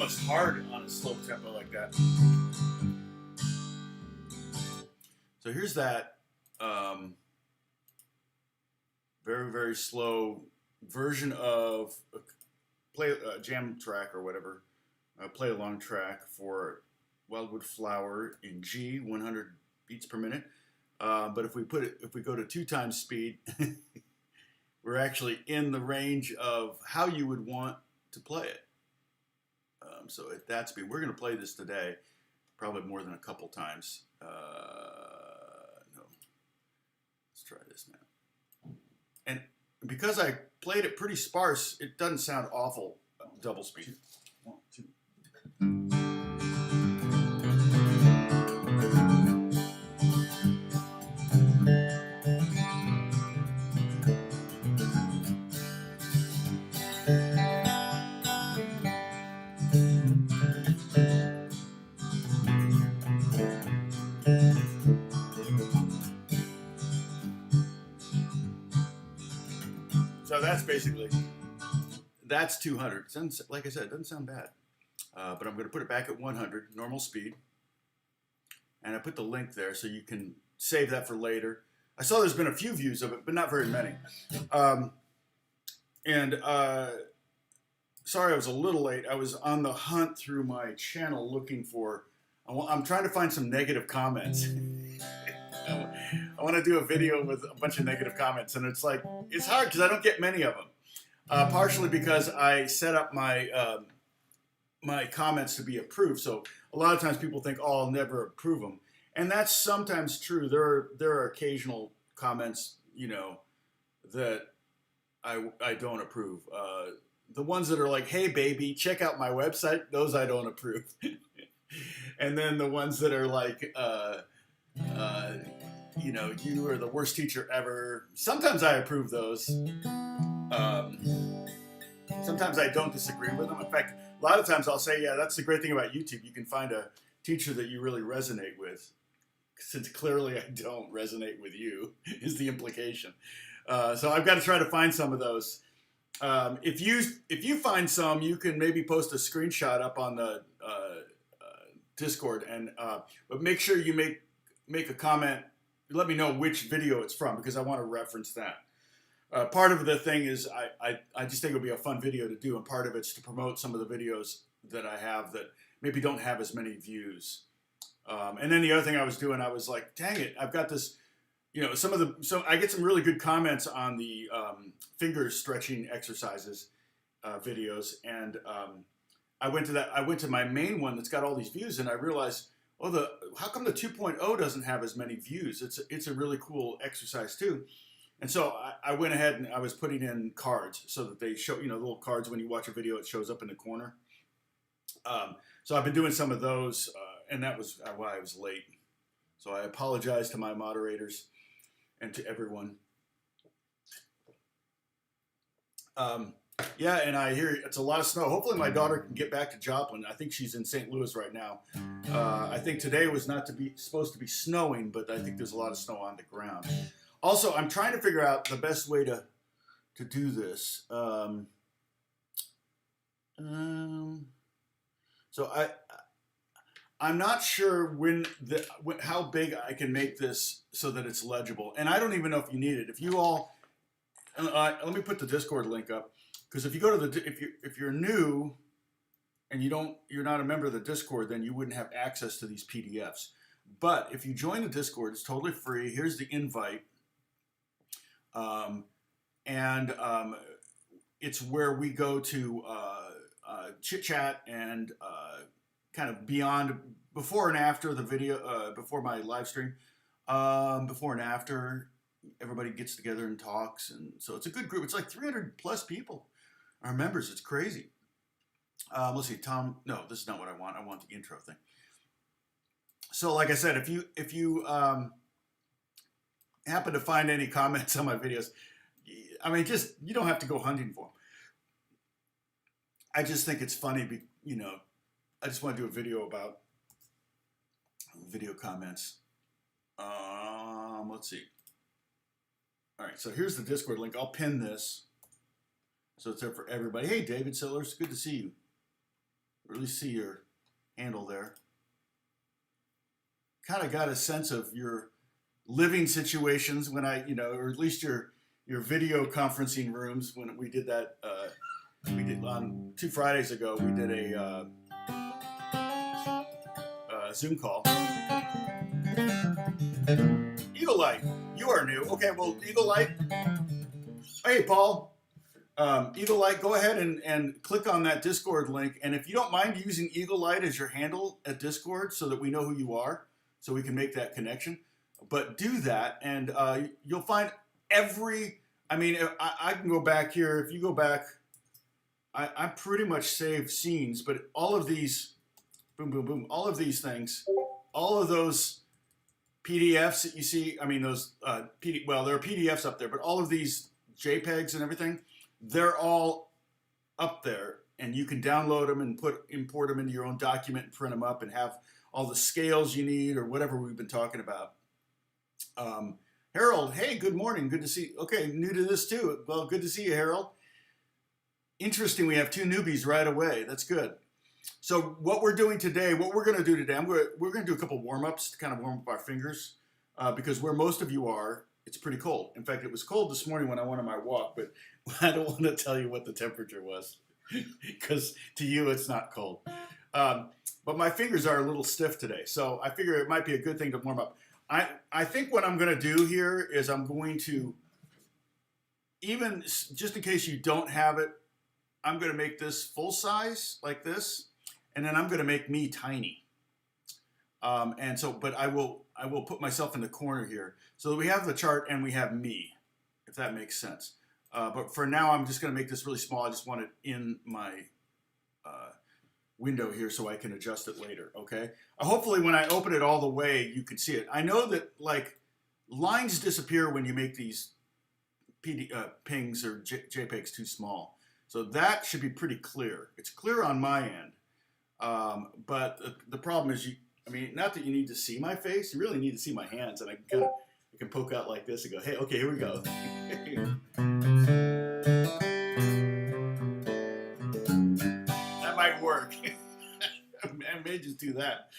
almost hard on a slow tempo like that. So here's that very, very slow version of a jam track or whatever, play along track for Wildwood Flower in G, 100 beats per minute. But if we go to 2 times speed, we're actually in the range of how you would want to play it. So at that speed, we're going to play this today, probably more than a couple times. No, let's try this now. And because I played it pretty sparse, it doesn't sound awful double speed. 1, 2. So that's basically, that's 200. Like I said, it doesn't sound bad. But I'm going to put it back at 100, normal speed. And I put the link there so you can save that for later. I saw there's been a few views of it, but not very many. Sorry I was a little late. I was on the hunt through my channel looking for, I'm trying to find some negative comments. I want to do a video with a bunch of negative comments, and it's like, it's hard because I don't get many of them. Partially because I set up my my comments to be approved, so a lot of times people think, oh, I'll never approve them, and that's sometimes true. There are occasional comments, you know, that I don't approve. The ones that are like, hey baby, check out my website, those I don't approve. And then the ones that are like, you know, you are the worst teacher ever. Sometimes I approve those. Sometimes I don't disagree with them. In fact, a lot of times I'll say, yeah, that's the great thing about YouTube. You can find a teacher that you really resonate with. Since clearly I don't resonate with you, is the implication. So I've got to try to find some of those. If you find some, you can maybe post a screenshot up on the Discord, and but make sure you make a comment. Let me know which video it's from, because I want to reference that. Part of the thing is I just think it would be a fun video to do, and part of it's to promote some of the videos that I have that maybe don't have as many views. And then the other thing I was doing, I was like, dang it, I've got this, you know, so I get some really good comments on the finger stretching exercises videos, and I went to my main one that's got all these views, and I realized, oh, how come the 2.0 doesn't have as many views? It's a really cool exercise too. And so I went ahead and I was putting in cards so that they show, you know, little cards when you watch a video, it shows up in the corner. So I've been doing some of those, and that was why I was late. So I apologize to my moderators and to everyone. Yeah, and I hear it's a lot of snow. Hopefully my daughter can get back to Joplin. I think she's in St. Louis right now. I think today was not supposed to be snowing, but I think there's a lot of snow on the ground. Also, I'm trying to figure out the best way to do this. So I'm not sure how big I can make this so that it's legible, and I don't even know if you need it. If you all, let me put the Discord link up, because if you go to if you're new and you're not a member of the Discord, then you wouldn't have access to these PDFs. But if you join the Discord, it's totally free. Here's the invite. It's where we go to chit chat and kind of beyond, before and after the video, before my live stream, before and after, everybody gets together and talks, and so it's a good group. It's like 300 plus people are members. It's crazy. Let's see, Tom. No, this is not what I want. I want the intro thing. So, like I said, if you happen to find any comments on my videos, I mean, you don't have to go hunting for them. I just think it's funny, you know. I just want to do a video about video comments. Let's see. All right, so here's the Discord link. I'll pin this so it's there for everybody. Hey, David Sillers, good to see you. or at least see your handle there. Kind of got a sense of your living situations when I, or at least your video conferencing rooms when we did that. We did on 2 Fridays ago. We did a Zoom call. Eagle Light, you are new. Okay, well, Eagle Light. Hey, Paul. Eagle Light, go ahead and click on that Discord link. And if you don't mind using Eagle Light as your handle at Discord so that we know who you are, so we can make that connection. But do that, and you'll find I can go back here. If you go back, I pretty much saved scenes, but all of these, boom, boom, boom, all of these things, all of those PDFs that you see, those, well, there are PDFs up there, but all of these JPEGs and everything, they're all up there, and you can download them and import them into your own document and print them up and have all the scales you need or whatever we've been talking about. Harold, hey, good morning. Good to see you. Okay, new to this too. Well, good to see you, Harold. Interesting, we have 2 newbies right away. That's good. So what we're doing today, what we're going to do today, we're going to do a couple warm-ups to kind of warm up our fingers because where most of you are, it's pretty cold. In fact, it was cold this morning when I went on my walk, but I don't want to tell you what the temperature was because to you it's not cold. But my fingers are a little stiff today, so I figure it might be a good thing to warm up. I think what I'm going to do here is I'm going to, even just in case you don't have it, I'm going to make this full size like this, and then I'm going to make me tiny. But I will put myself in the corner here so that we have the chart and we have me, if that makes sense. But for now, I'm just going to make this really small. I just want it in my window here so I can adjust it later, okay? Hopefully when I open it all the way, you can see it. I know that like lines disappear when you make these pings or JPEGs too small. So that should be pretty clear. It's clear on my end. But the problem is not that you need to see my face, you really need to see my hands, and I can poke out like this and go, hey, okay, here we go. That might work. I may just do that.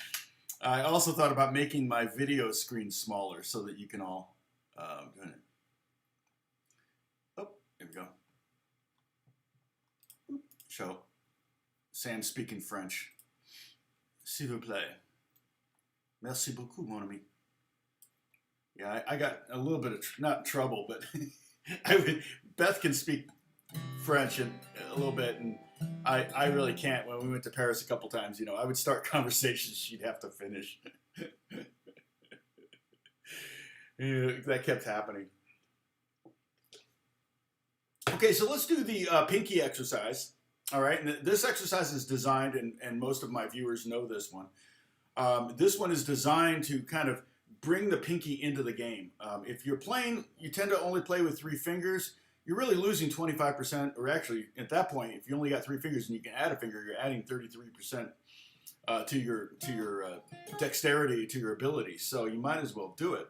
I also thought about making my video screen smaller so that you can all do it. Oh, there we go. Show. Sam speaking French. S'il vous plaît. Merci beaucoup, mon ami. Yeah, I got a little bit of, not trouble, but Beth can speak French a little bit, and I really can't. When we went to Paris a couple times, I would start conversations she'd have to finish. That kept happening. Okay, so let's do the pinky exercise. All right, and this exercise is designed, and most of my viewers know this one. This one is designed to kind of bring the pinky into the game. If you're playing, you tend to only play with 3 fingers. You're really losing 25%, or actually, at that point, if you only got 3 fingers and you can add a finger, you're adding 33% to your dexterity, to your ability. So you might as well do it.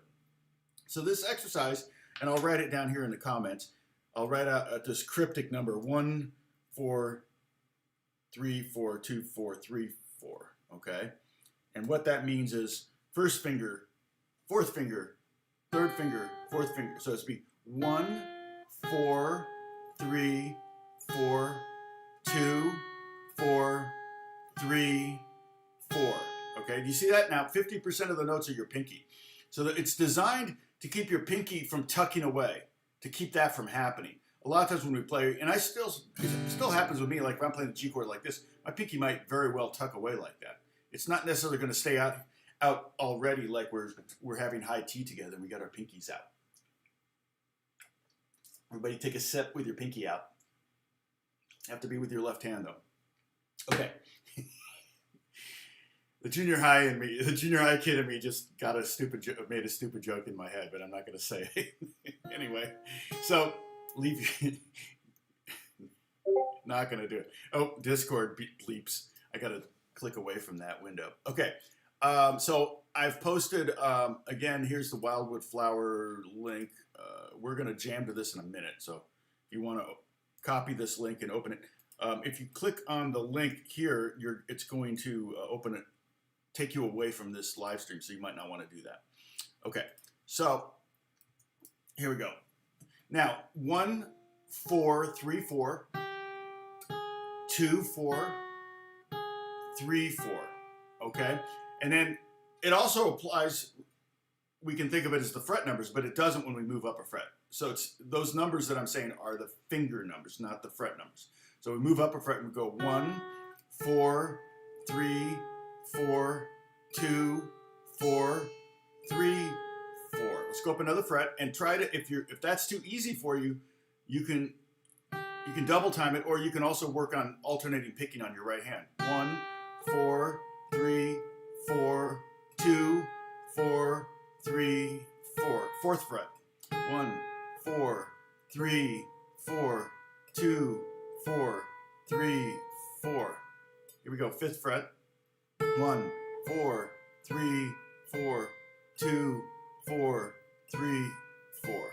So this exercise, and I'll write it down here in the comments. I'll write out this cryptic number 1, 4, 3, 4, 2, 4, 3, 4. Okay, and what that means is first finger, 4th finger, 3rd finger, 4th finger. So it's be 1, 4, 3, 4, 2, 4, 3, 4. Okay, do you see that? Now 50% of the notes are your pinky. So that it's designed to keep your pinky from tucking away, to keep that from happening. A lot of times when we play, and it still happens with me, like if I'm playing the G chord like this, my pinky might very well tuck away like that. It's not necessarily going to stay out already like we're having high tea together and we got our pinkies out. Everybody take a sip with your pinky out. Have to be with your left hand though. Okay. The junior high kid in me just made a stupid joke in my head, but I'm not going to say it. Anyway, so not going to do it. Oh, Discord bleeps. I got to click away from that window. Okay. So I've posted, again, here's the Wildwood flower link. We're going to jam to this in a minute. So if you want to copy this link and open it, If you click on the link here, it's going to take you away from this live stream, so you might not want to do that. Okay, so here we go. Now, 1, 4, 3, 4, 2, 4, 3, 4, okay? And then it also applies, we can think of it as the fret numbers, but it doesn't when we move up a fret. So it's those numbers that I'm saying are the finger numbers, not the fret numbers. So we move up a fret and we go 1, 4, 3, 4, 2, 4, 3, 4. Let's go up another fret and try to, if that's too easy for you, you can double time it, or you can also work on alternating picking on your right hand. 1, 4, 3, 4, 2, 4, 3, 4. Fourth fret. 1, 4, 3, 4, 2, 4, 3, 4. Here we go. Fifth fret. 1, 4, 3, 4, 2, 4, 3, 4.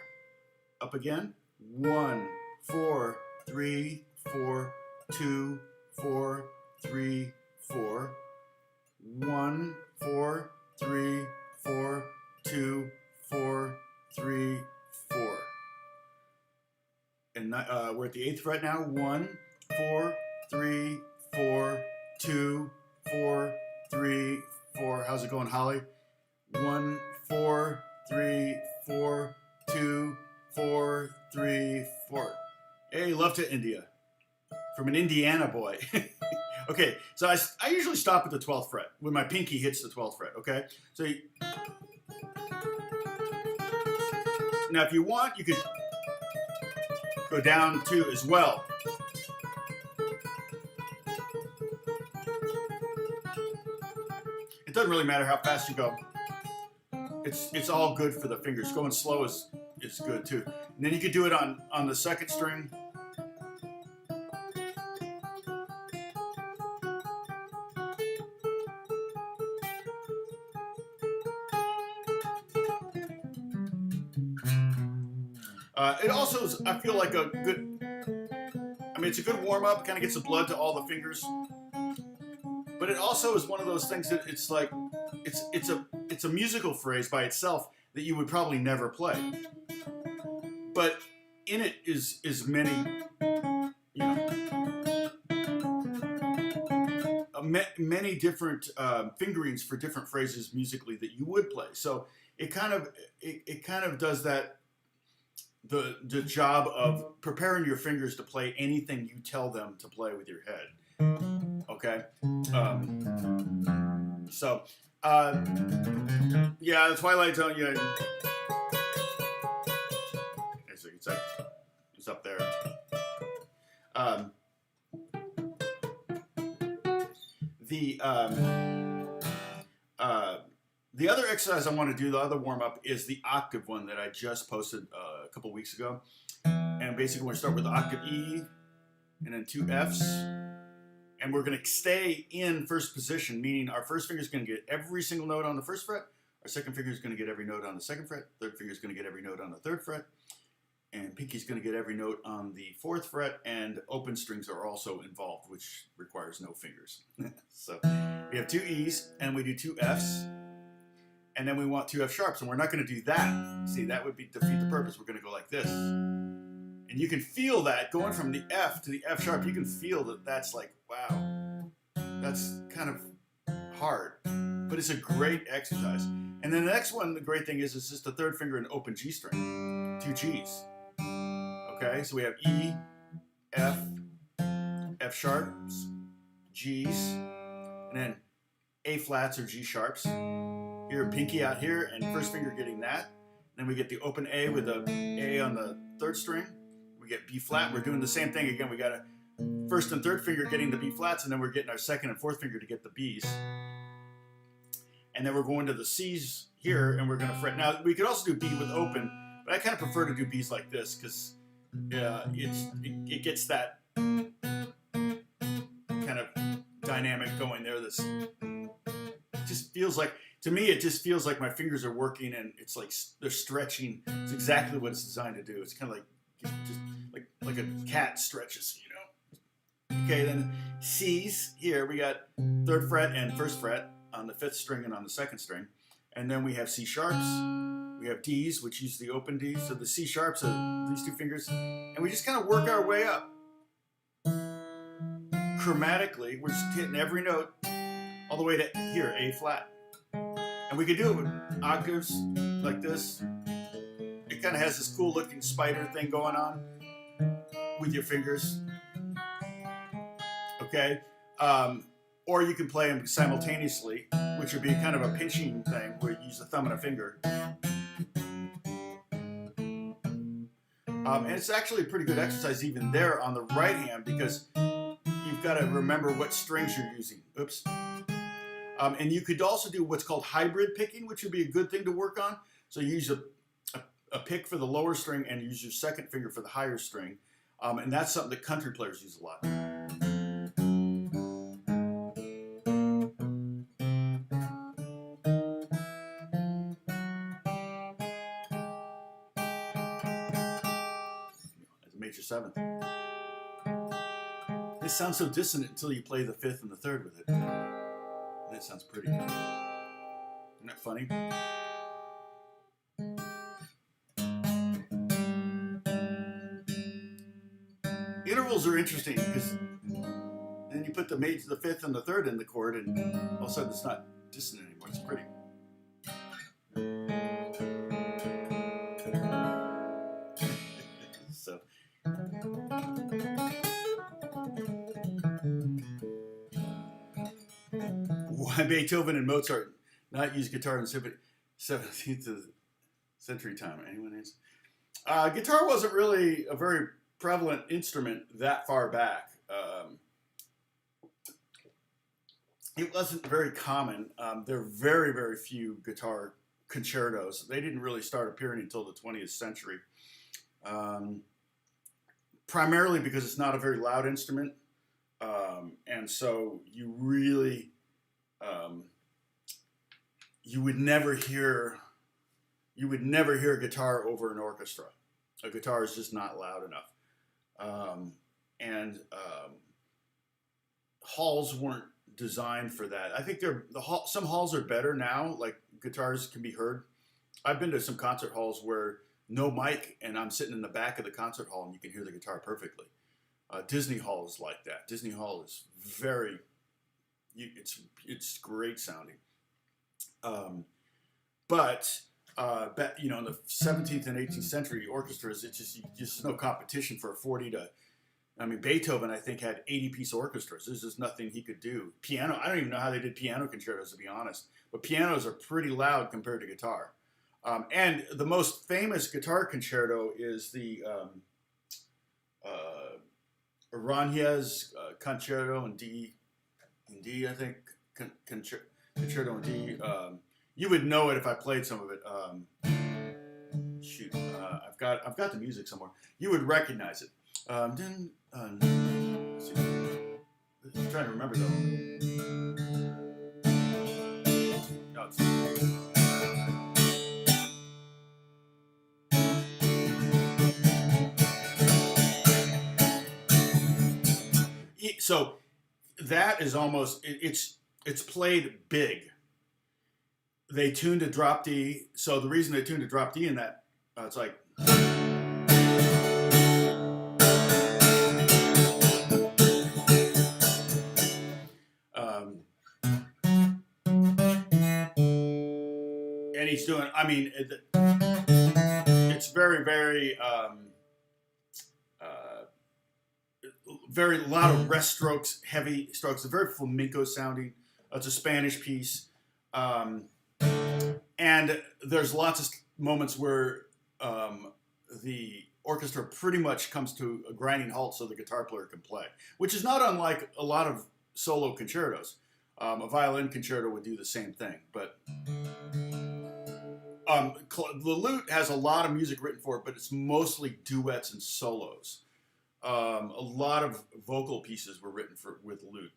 Up again. 1, 4, 3, 4, 2, 4, 3, 4. 1, 4, 3, 4, 2, 4, 3, 4. And we're at the 8th fret now. 1, 4, 3, 4, 2, 4, 3, 4. How's it going, Holly? 1, 4, 3, 4, 2, 4, 3, 4. Hey, love to India. From an Indiana boy. Okay, so I usually stop at the 12th fret when my pinky hits the 12th fret, okay? So now if you want, you could go down 2 as well. It doesn't really matter how fast you go. It's all good for the fingers. Going slow is good too. And then you could do it on the 2nd string. It also is, I feel like a good, I mean, it's a good warm-up, kind of gets the blood to all the fingers. But it also is one of those things that it's like, it's a musical phrase by itself that you would probably never play. But in it is many, you know, many different fingerings for different phrases musically that you would play. So it kind of does that. The job of preparing your fingers to play anything you tell them to play with your head. Okay? Yeah, the Twilight Zone, yeah. It's up there. The other exercise I want to do, the other warm-up, is the octave one that I just posted a couple weeks ago. And basically we're going to start with the octave E, and then 2 Fs. And we're going to stay in first position, meaning our first finger is going to get every single note on the 1st fret. Our 2nd finger is going to get every note on the 2nd fret. 3rd finger is going to get every note on the 3rd fret. And pinky is going to get every note on the 4th fret. And open strings are also involved, which requires no fingers. So we have 2 E's, and we do 2 Fs. And then we want 2 F sharps, and we're not going to do that. See, that would defeat the purpose. We're going to go like this. And you can feel that going from the F to the F sharp. You can feel that that's like, wow, that's kind of hard. But it's a great exercise. And then the next one, the great thing is just the 3rd finger and open G string. 2 Gs. Okay, so we have E, F, F sharps, Gs, and then A flats or G sharps. Here, pinky out here, and 1st finger getting that. Then we get the open A with the A on the 3rd string. We get B flat. We're doing the same thing again. We got a 1st and 3rd finger getting the B flats, and then we're getting our 2nd and 4th finger to get the Bs. And then we're going to the Cs here, and we're going to fret. Now, we could also do B with open, but I kind of prefer to do Bs like this because it gets that kind of dynamic going there. This just feels like, to me, it just feels like my fingers are working, and it's like they're stretching. It's exactly what it's designed to do. It's kind of like just like a cat stretches, you know. Okay, then C's here, we got 3rd fret and 1st fret on the 5th string and on the 2nd string. And then we have C sharps, we have D's, which use the open D. So the C sharps are these 2 fingers. And we just kind of work our way up. Chromatically, we're just hitting every note all the way to here, A flat. And we could do it with octaves like this. It kind of has this cool looking spider thing going on with your fingers. Okay? Or you can play them simultaneously, which would be kind of a pinching thing where you use a thumb and a finger. And it's actually a pretty good exercise even there on the right hand because you've got to remember what strings you're using. Oops. And you could also do what's called hybrid picking, which would be a good thing to work on. So you use a pick for the lower string and use your 2nd finger for the higher string. And that's something that country players use a lot. Major 7th. This sounds so dissonant until you play the 5th and the 3rd with it. And that sounds pretty. Isn't that funny? Intervals are interesting because then you put the 5th and the 3rd in the chord, and all of a sudden it's not dissonant anymore. It's pretty. So. Why Beethoven and Mozart not use guitar in 17th century time? Anyone else? Guitar wasn't really a very prevalent instrument that far back. It wasn't very common. There are very, very few guitar concertos. They didn't really start appearing until the 20th century. Primarily because it's not a very loud instrument. And so you really, you would never hear a guitar over an orchestra. A guitar is just not loud enough. Halls weren't designed for that. I think some halls are better now, like guitars can be heard. I've been to some concert halls where no mic and I'm sitting in the back of the concert hall and you can hear the guitar perfectly. Disney Hall is like that. Disney Hall is very, it's great sounding. But you know, in the 17th and 18th century orchestras, it's just no competition for a 40 to, I mean, Beethoven, I think, had 80-piece orchestras. There's just nothing he could do. Piano, I don't even know how they did piano concertos, to be honest. But pianos are pretty loud compared to guitar. And the most famous guitar concerto is the Aranjes concerto in D, I think, concerto in D. You would know it if I played some of it. I've got the music somewhere. You would recognize it. I'm trying to remember though. No, so that is almost it's played big. They tuned a drop D. So the reason they tuned a drop D in that it's like. And he's doing, I mean, it's very, very, very lot of rest strokes, heavy strokes. It's very flamenco sounding. It's a Spanish piece. And there's lots of moments where the orchestra pretty much comes to a grinding halt so the guitar player can play, which is not unlike a lot of solo concertos. A violin concerto would do the same thing, but the lute has a lot of music written for it, but it's mostly duets and solos. A lot of vocal pieces were written with lute.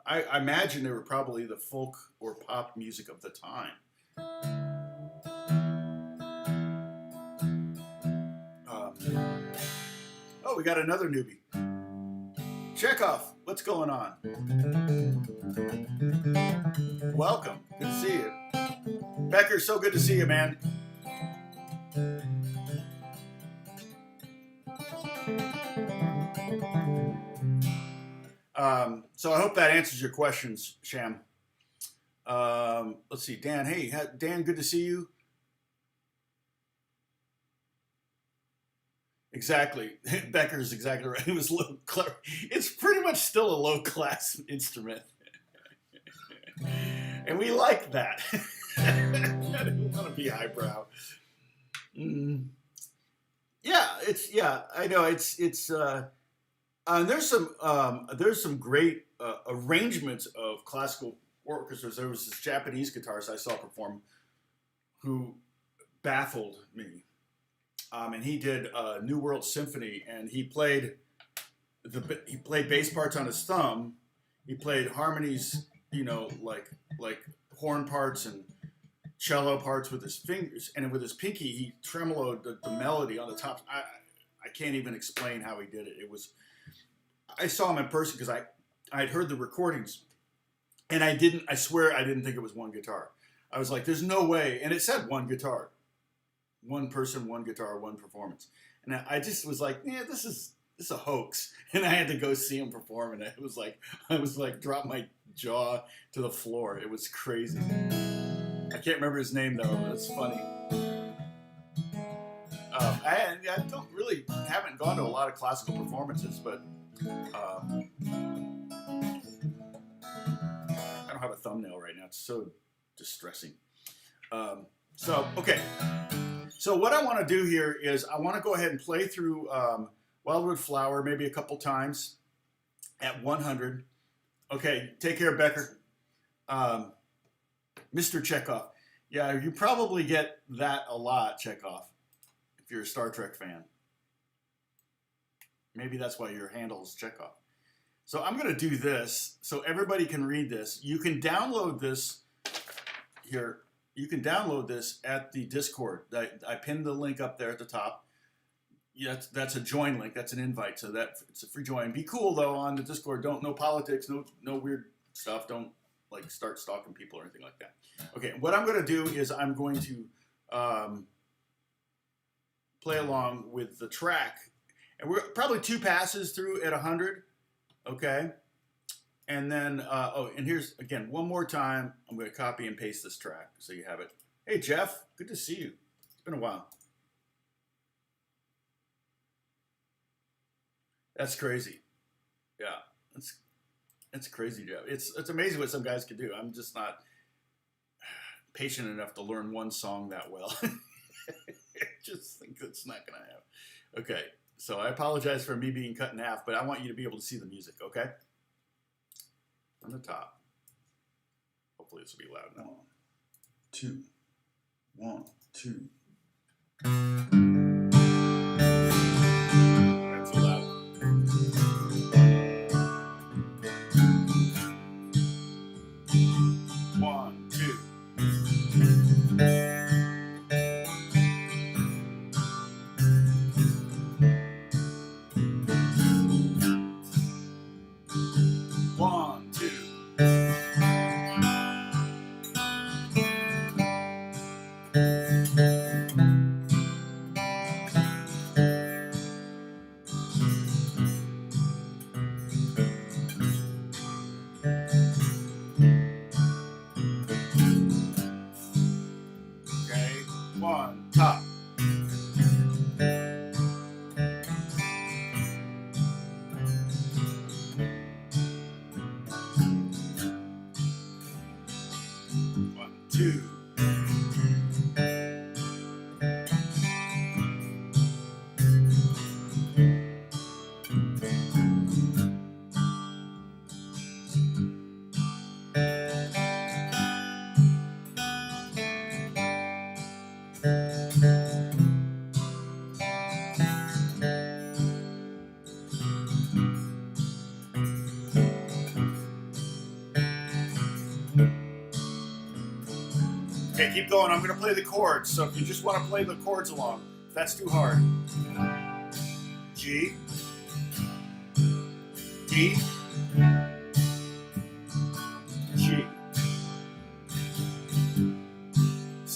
I imagine they were probably the folk or pop music of the time. Oh, we got another newbie. Chekhov. What's going on? Welcome. Good to see you. Becker, so good to see you, man. So I hope that answers your questions, Sham. Let's see, Dan. Hey, Dan, good to see you. Exactly. Becker's exactly right. It was low class. It's pretty much still a low class instrument. And we like that. I don't want to be highbrow. Yeah, I know there's some great arrangements of classical orchestras. There was this Japanese guitarist I saw perform who baffled me. And he did New World Symphony, and he played bass parts on his thumb. He played harmonies, like horn parts and cello parts with his fingers, and with his pinky he tremoloed the melody on the top. I can't even explain how he did it. I saw him in person because I had heard the recordings, and I swear I didn't think it was one guitar. I was like, there's no way, and it said one guitar. One person, one guitar, one performance. And I just was like, yeah, this is a hoax. And I had to go see him perform, and I was like, drop my jaw to the floor. It was crazy. I can't remember his name though. That's funny. I haven't gone to a lot of classical performances, but I don't have a thumbnail right now. It's so distressing. Okay. So what I want to do here is I want to go ahead and play through Wildwood Flower maybe a couple times at 100. Okay, take care, Becker. Mr. Chekhov. Yeah, you probably get that a lot, Chekhov, if you're a Star Trek fan. Maybe that's why your handle is Chekhov. So I'm going to do this so everybody can read this. You can download this here. You can download this at the Discord. I pinned the link up there at the top. Yeah, that's a join link. That's an invite. So it's a free join. Be cool though on the Discord. No politics. No weird stuff. Don't start stalking people or anything like that. Okay. What I'm going to do is I'm going to play along with the track, and we're probably 2 passes through at 100. Okay. And then, and here's, again, one more time, I'm going to copy and paste this track so you have it. Hey, Jeff, good to see you. It's been a while. That's crazy. Yeah, it's crazy, Jeff. It's amazing what some guys can do. I'm just not patient enough to learn one song that well. I just think that's not going to happen. Okay, so I apologize for me being cut in half, but I want you to be able to see the music, okay? On the top. Hopefully this will be loud. 1, 2, 1, 2. That's too loud. 1, 2. Okay, keep going. I'm going to play the chords. So if you just want to play the chords along, if that's too hard. G, D,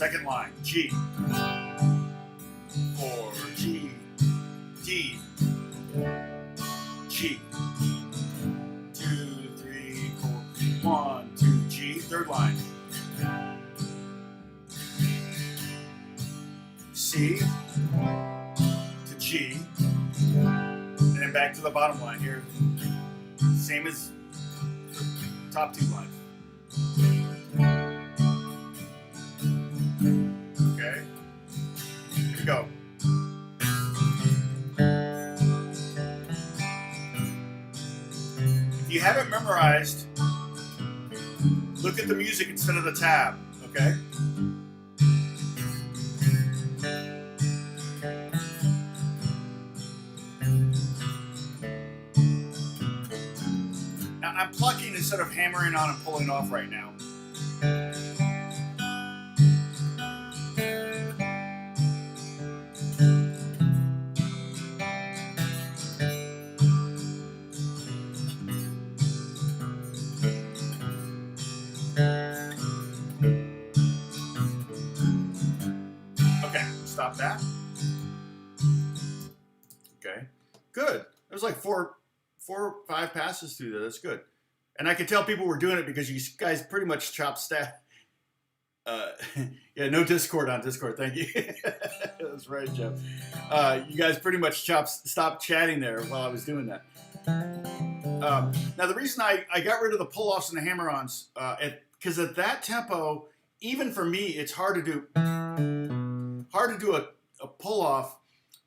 Second line, G, 4, G, D, G, 2, 3, 4, 1, 2, G. Third line, C to G, and then back to the bottom line here. Same as the top two lines. Okay, here we go. If you haven't memorized, look at the music instead of the tab, okay? Now, I'm plucking instead of hammering on and pulling off right now. Stop that. Okay, good. There's like four or five passes through there. That's good. And I could tell people were doing it because you guys pretty much chopped staff. Yeah, no Discord on Discord. Thank you. That's right, Jeff. You guys pretty much stopped chatting there while I was doing that. Now, the reason I got rid of the pull-offs and the hammer-ons, because at that tempo, even for me, it's hard to do a pull-off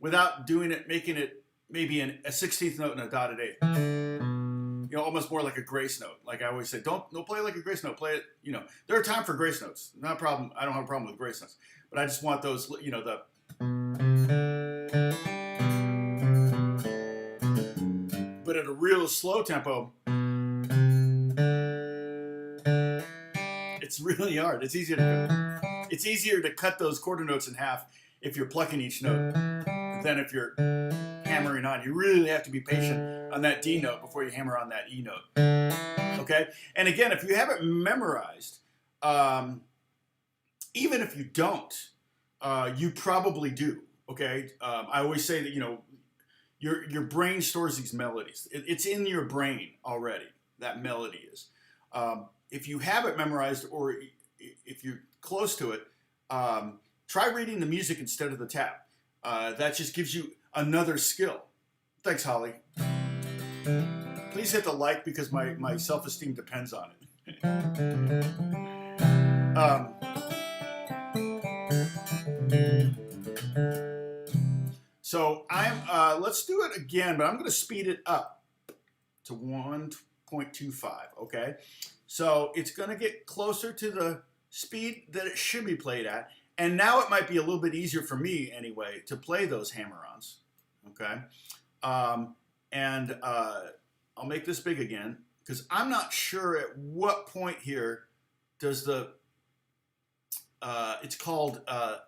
without doing it, making it maybe a 16th note and a dotted eighth. You know, almost more like a grace note. Like I always say, don't play like a grace note. Play it, you know, there are times for grace notes. Not a problem. I don't have a problem with grace notes. But I just want those, you know, but at a real slow tempo, it's really hard. It's easier to cut those quarter notes in half if you're plucking each note than if you're hammering on. You really have to be patient on that D note before you hammer on that E note. Okay? And again, if you haven't memorized, even if you don't, you probably do. Okay? I always say that, you know, your brain stores these melodies. It's in your brain already, that melody is. If you haven't memorized, or if you're close to it, try reading the music instead of the tab. That just gives you another skill. Thanks, Holly. Please hit the like because my self-esteem depends on it. So let's do it again, but I'm going to speed it up to 1.25, okay? So it's going to get closer to the speed that it should be played at. And now it might be a little bit easier for me, anyway, to play those hammer-ons, okay? I'll make this big again, because I'm not sure at what point here does the, it's called, the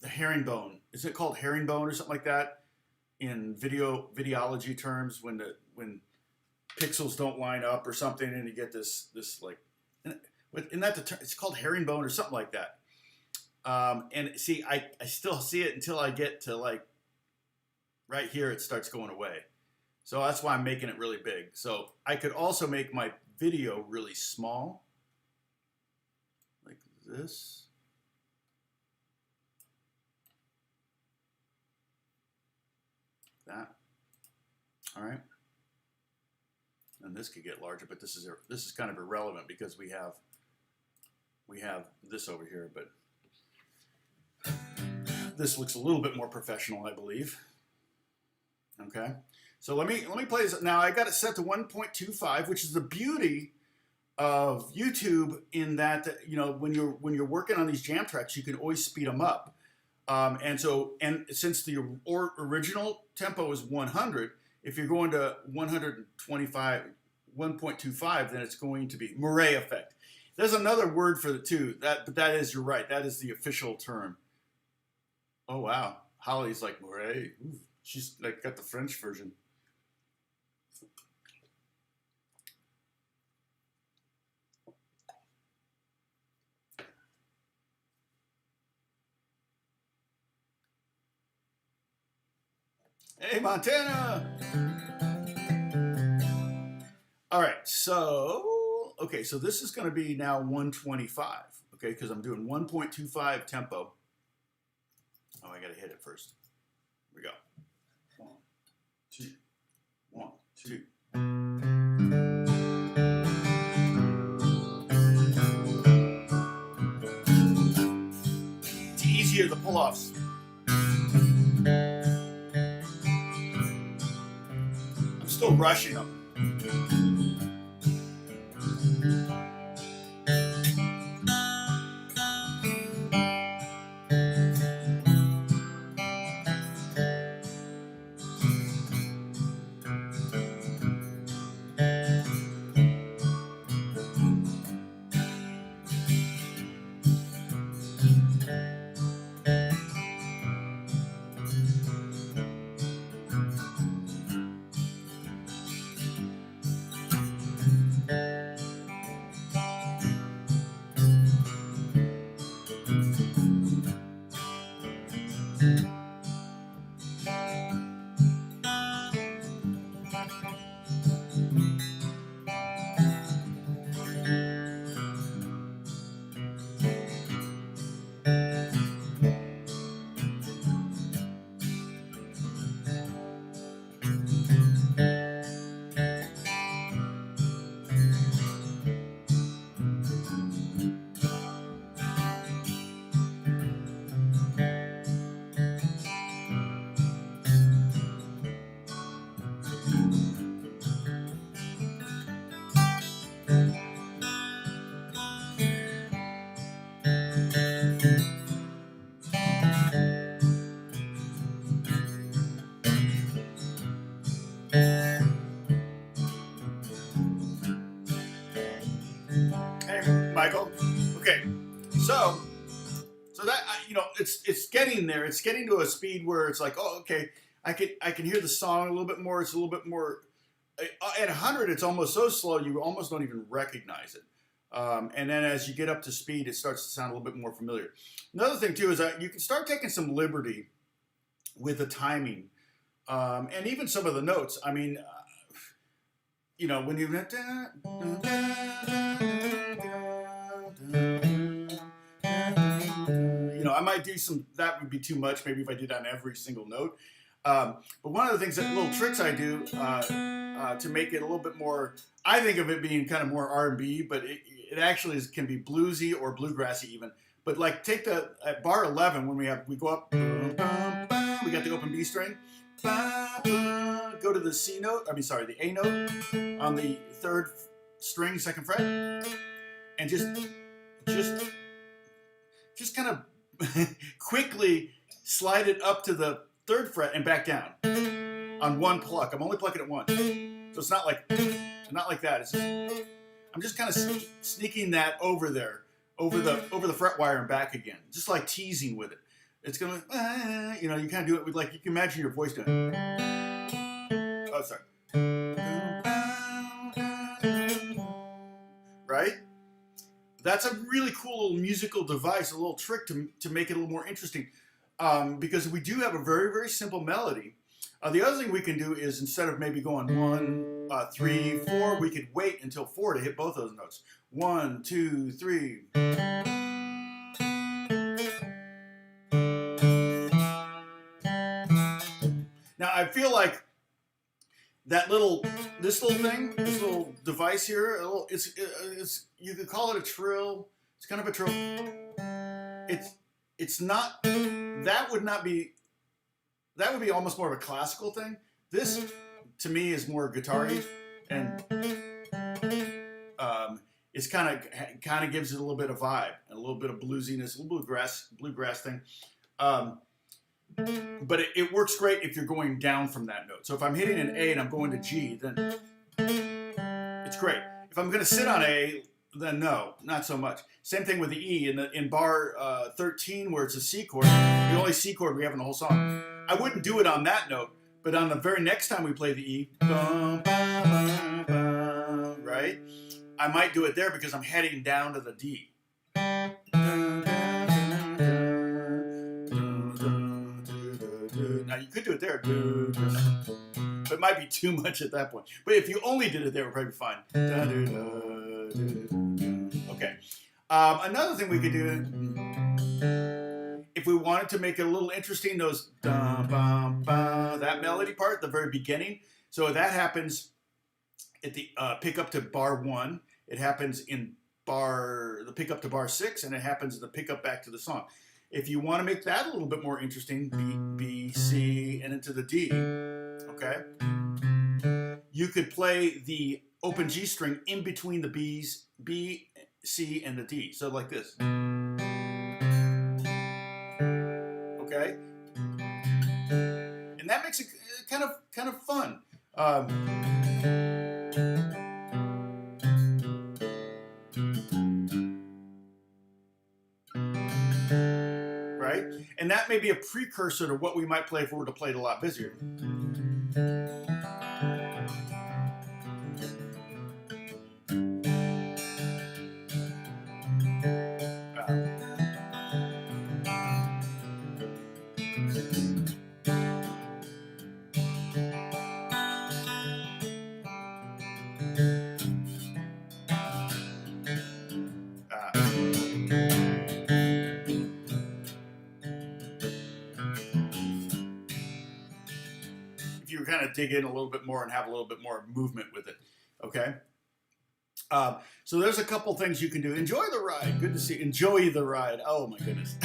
herringbone. Is it called herringbone or something like that in videology terms, when pixels don't line up or something, and you get this like, isn't that the term? It's called herringbone or something like that. And see, I still see it until I get to like right here. It starts going away. So that's why I'm making it really big. So I could also make my video really small, like this. That. All right. And this could get larger, but this is kind of irrelevant because we have this over here, but this looks a little bit more professional, I believe. Okay, so let me play this. Now I got it set to 1.25, which is the beauty of YouTube in that, you know, when you're working on these jam tracks, you can always speed them up. And since the original tempo is 100, if you're going to 1.25, then it's going to be Murray effect. There's another word for the two. But that is, you're right. That is the official term. Oh wow, Holly's like Murray. Ooh, she's like got the French version. Hey, Montana. All right, so, okay, so this is going to be now 125, okay, because I'm doing 1.25 tempo. Oh, I got to hit it first. Here we go. 1, 2, 1, 2. It's easier, the pull-offs. I'm still rushing them. Hey, Michael. Okay, so that it's getting there. It's getting to a speed where it's like, oh, okay, I can hear the song a little bit more. It's a little bit more. At 100, it's almost so slow you almost don't even recognize it. And then as you get up to speed, it starts to sound a little bit more familiar. Another thing too is that you can start taking some liberty with the timing, and even some of the notes. I mean, when you I might do some, that would be too much maybe if I did on every single note. But one of the things, that little tricks I do to make it a little bit more, I think of it being kind of more R&B, but it actually can be bluesy or bluegrassy even. But like take at bar 11 when we go up, we got the open B string, go to the C note, the A note on the 3rd string, 2nd fret, and just kind of quickly slide it up to the 3rd fret and back down on one pluck. I'm only plucking it once, so it's not like that. It's I'm just kind of sneaking that over there, over the fret wire and back again, just like teasing with it. It's gonna, you kind of do it with, like, you can imagine your voice doing it. Oh, sorry. Right? That's a really cool little musical device, a little trick to make it a little more interesting, because we do have a very, very simple melody. The other thing we can do is, instead of maybe going 1, 3, 4, we could wait until 4 to hit both those notes. 1, 2, 3. Now I feel like this little device here, it's you could call it a trill. It's kind of a trill. It's not. That would be almost more of a classical thing. This, to me, is more guitar-y, and it's kind of gives it a little bit of vibe and a little bit of bluesiness, a little bluegrass thing. But it works great if you're going down from that note. So if I'm hitting an A and I'm going to G, then it's great. If I'm going to sit on A, then no, not so much. Same thing with the E in bar 13, where it's a C chord, the only C chord we have in the whole song. I wouldn't do it on that note, but on the very next time we play the E, right? I might do it there because I'm heading down to the D. do. Now you could do it there, do, do, but it might be too much at that point. But if you only did it there, it would probably be fine. Da, do, da, do, do. Okay. Another thing we could do, if we wanted to make it a little interesting, those da, ba, ba, that melody part at the very beginning. So that happens at the pick up to bar 1. It happens in the pick up to bar 6, and it happens in the pick up back to the song. If you want to make that a little bit more interesting, B, C, and into the D, okay? You could play the open G string in between the B's, B, C, and the D. So like this. Okay? And that makes it kind of fun. Right? And that may be a precursor to what we might play if we were to play it a lot busier. Kind of dig in a little bit more and have a little bit more movement with it. Okay. So there's a couple things you can do. Enjoy the ride. Good to see. Enjoy the ride. Oh my goodness.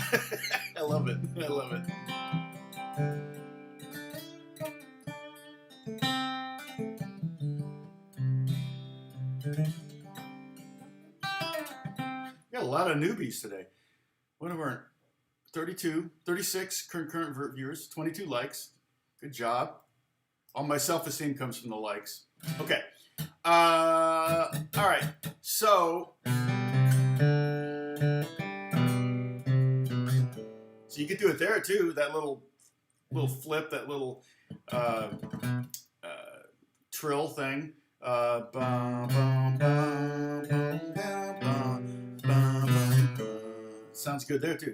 I love it. I love it. Got a lot of newbies today. What have we earned? 32, 36 current viewers, 22 likes. Good job. All my self-esteem comes from the likes. Okay. All right. So you could do it there too. That little flip, that little trill thing. Sounds good there too.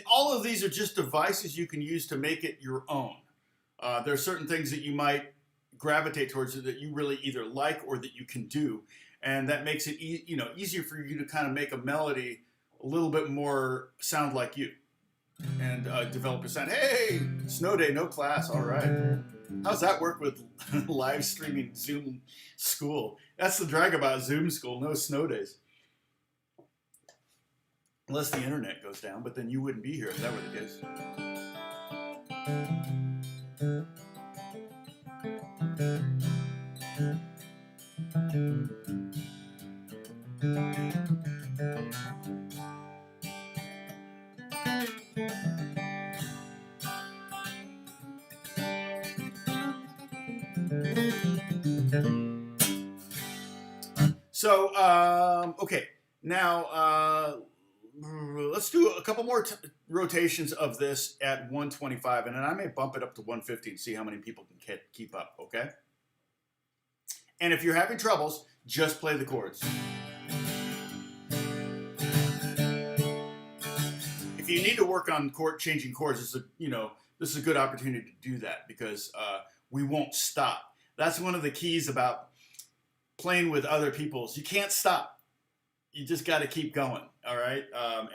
All of these are just devices you can use to make it your own. There are certain things that you might gravitate towards that you really either like or that you can do, and that makes it easier for you to kind of make a melody a little bit more sound like you, and develop a sound. Hey, snow day, no class. All right. How's that work with live streaming Zoom school? That's the drag about Zoom school. No snow days. Unless the internet goes down, but then you wouldn't be here if that were the case. So, okay, now let's do a couple more rotations of this at 125, and then I may bump it up to 150 and see how many people can keep up, okay? And if you're having troubles, just play the chords. If you need to work on changing chords, this is a good opportunity to do that, because we won't stop. That's one of the keys about playing with other people. You can't stop. You just got to keep going, all right?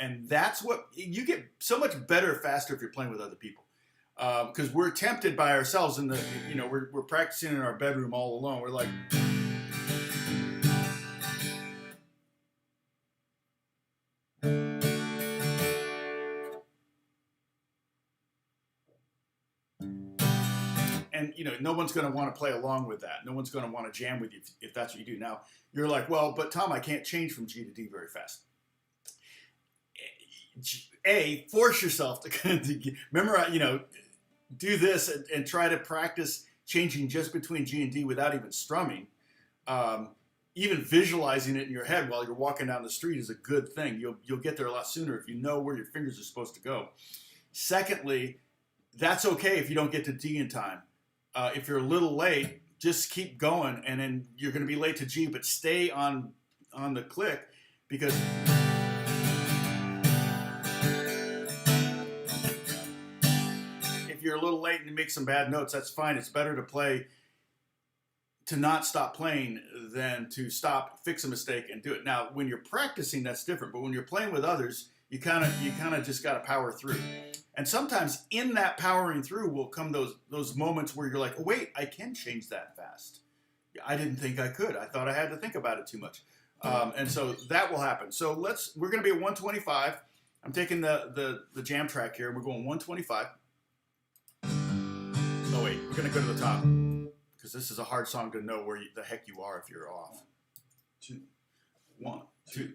And that's what, you get so much better faster if you're playing with other people. Because we're tempted by ourselves, and we're practicing in our bedroom all alone. We're like, and no one's going to want to play along with that. No one's going to want to jam with you if that's what you do. Now you're like, well, but Tom, I can't change from G to D very fast. Force yourself to memorize, do this and try to practice changing just between G and D without even strumming. Even visualizing it in your head while you're walking down the street is a good thing. You'll get there a lot sooner if you know where your fingers are supposed to go. Secondly, that's okay if you don't get to D in time. If you're a little late, just keep going, and then you're going to be late to G, but stay on the click, because if you're a little late and you make some bad notes, that's fine. It's better to not stop playing than to stop, fix a mistake, and do it. Now, when you're practicing, that's different, but when you're playing with others, you kind of just got to power through. And sometimes in that powering through will come those moments where you're like, oh, wait, I can change that fast. I didn't think I could. I thought I had to think about it too much. And so that will happen. So we're going to be at 125. I'm taking the jam track here, and we're going 125. Oh, wait, we're going to go to the top, because this is a hard song to know where the heck you are if you're off. 2, 1, 2.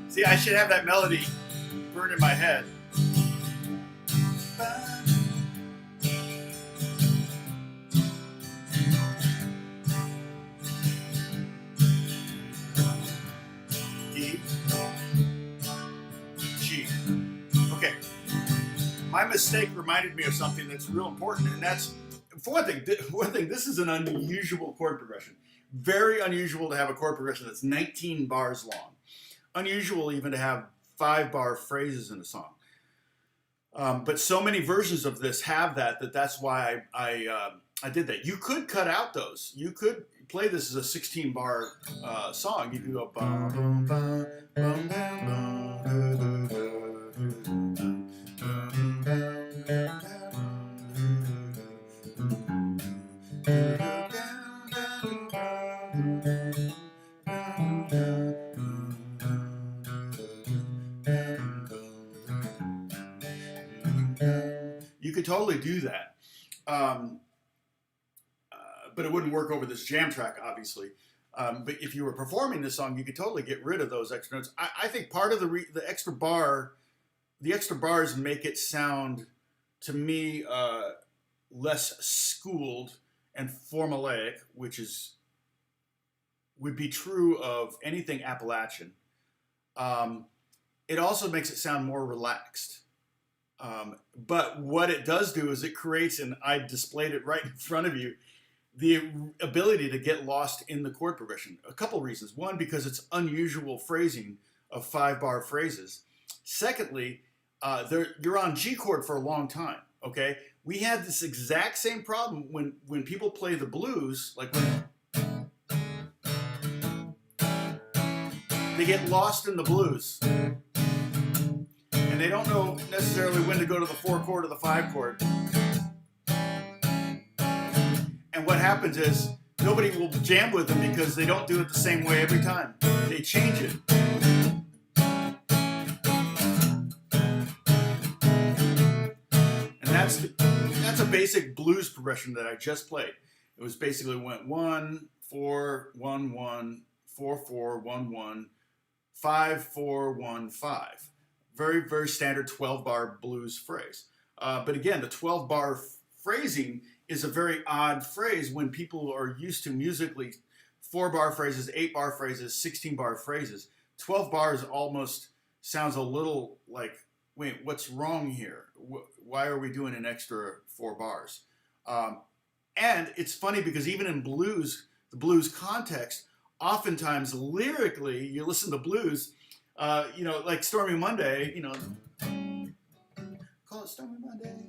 See, I should have that melody burned in my head. E, G. Okay. My mistake reminded me of something that's real important, and that's, for one thing, this is an unusual chord progression. Very unusual to have a chord progression that's 19 bars long. Unusual even to have 5-bar phrases in a song. But so many versions of this have that's why I did that. You could cut out those. You could play this as a 16-bar song. You could go bum bum bum bum bum You could totally do that, but it wouldn't work over this jam track, obviously. But if you were performing this song, you could totally get rid of those extra notes. I think part of the extra bars make it sound, to me, less schooled and formulaic, which would be true of anything Appalachian. It also makes it sound more relaxed. But what it does do is it creates, and I displayed it right in front of you, the ability to get lost in the chord progression. A couple reasons. One, because it's unusual phrasing of 5-bar phrases. Secondly, you're on G chord for a long time, okay? We had this exact same problem when people play the blues, like when they get lost in the blues. And they don't know necessarily when to go to the 4 chord or the 5 chord. And what happens is nobody will jam with them because they don't do it the same way every time. They change it. And that's a basic blues progression that I just played. It was basically went 1, 4, 1, 1, 4, 4, 1, 1, 5, 4, 1, 5. Very, very standard 12-bar blues phrase. But again, the 12-bar phrasing is a very odd phrase when people are used to musically 4-bar phrases, 8-bar phrases, 16-bar phrases. 12 bars almost sounds a little like, wait, what's wrong here? Why are we doing an extra 4 bars? And it's funny because even in blues, the blues context, oftentimes lyrically, you listen to blues, like Stormy Monday, call it Stormy Monday,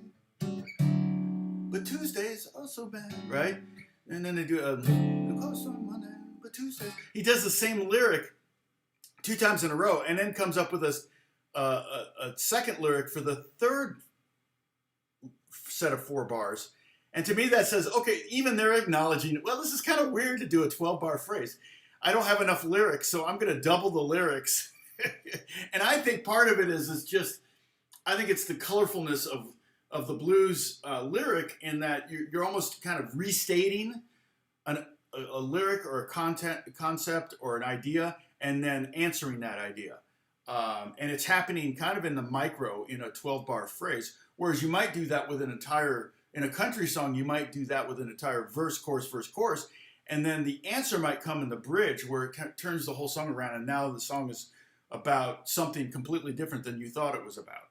but Tuesday's also bad, right? And then they do call it Stormy Monday, but Tuesdays. He does the same lyric 2 times in a row, and then comes up with a second lyric for the third set of 4 bars. And to me, that says, okay, even they're acknowledging, well, this is kind of weird to do a 12-bar phrase. I don't have enough lyrics, so I'm going to double the lyrics. And I think part of it is just, I think it's the colorfulness of the blues lyric, in that you're almost kind of restating a lyric or a concept or an idea, and then answering that idea. And it's happening kind of in the micro in a 12-bar phrase, whereas you might do that with in a country song, you might do that with an entire verse, chorus, and then the answer might come in the bridge, where it turns the whole song around, and now the song is about something completely different than you thought it was about.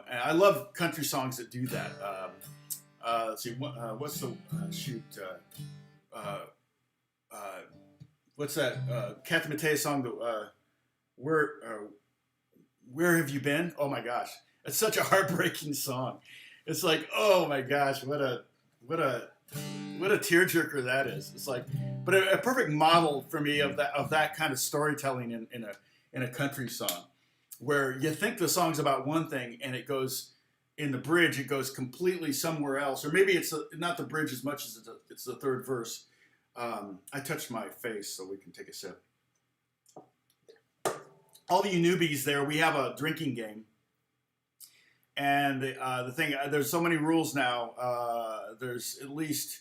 And I love country songs that do that. Let's see, what's the what's that Kathy Mattea song? Where have you been? Oh my gosh, it's such a heartbreaking song. It's like, oh my gosh, what a tearjerker that is. It's like, but a perfect model for me of that kind of storytelling in a country song, where you think the song's about one thing and it goes in the bridge, it goes completely somewhere else, or maybe it's not the bridge as much as it's the third verse. I touched my face so we can take a sip. All of you newbies there, we have a drinking game. And the thing, there's so many rules now. There's at least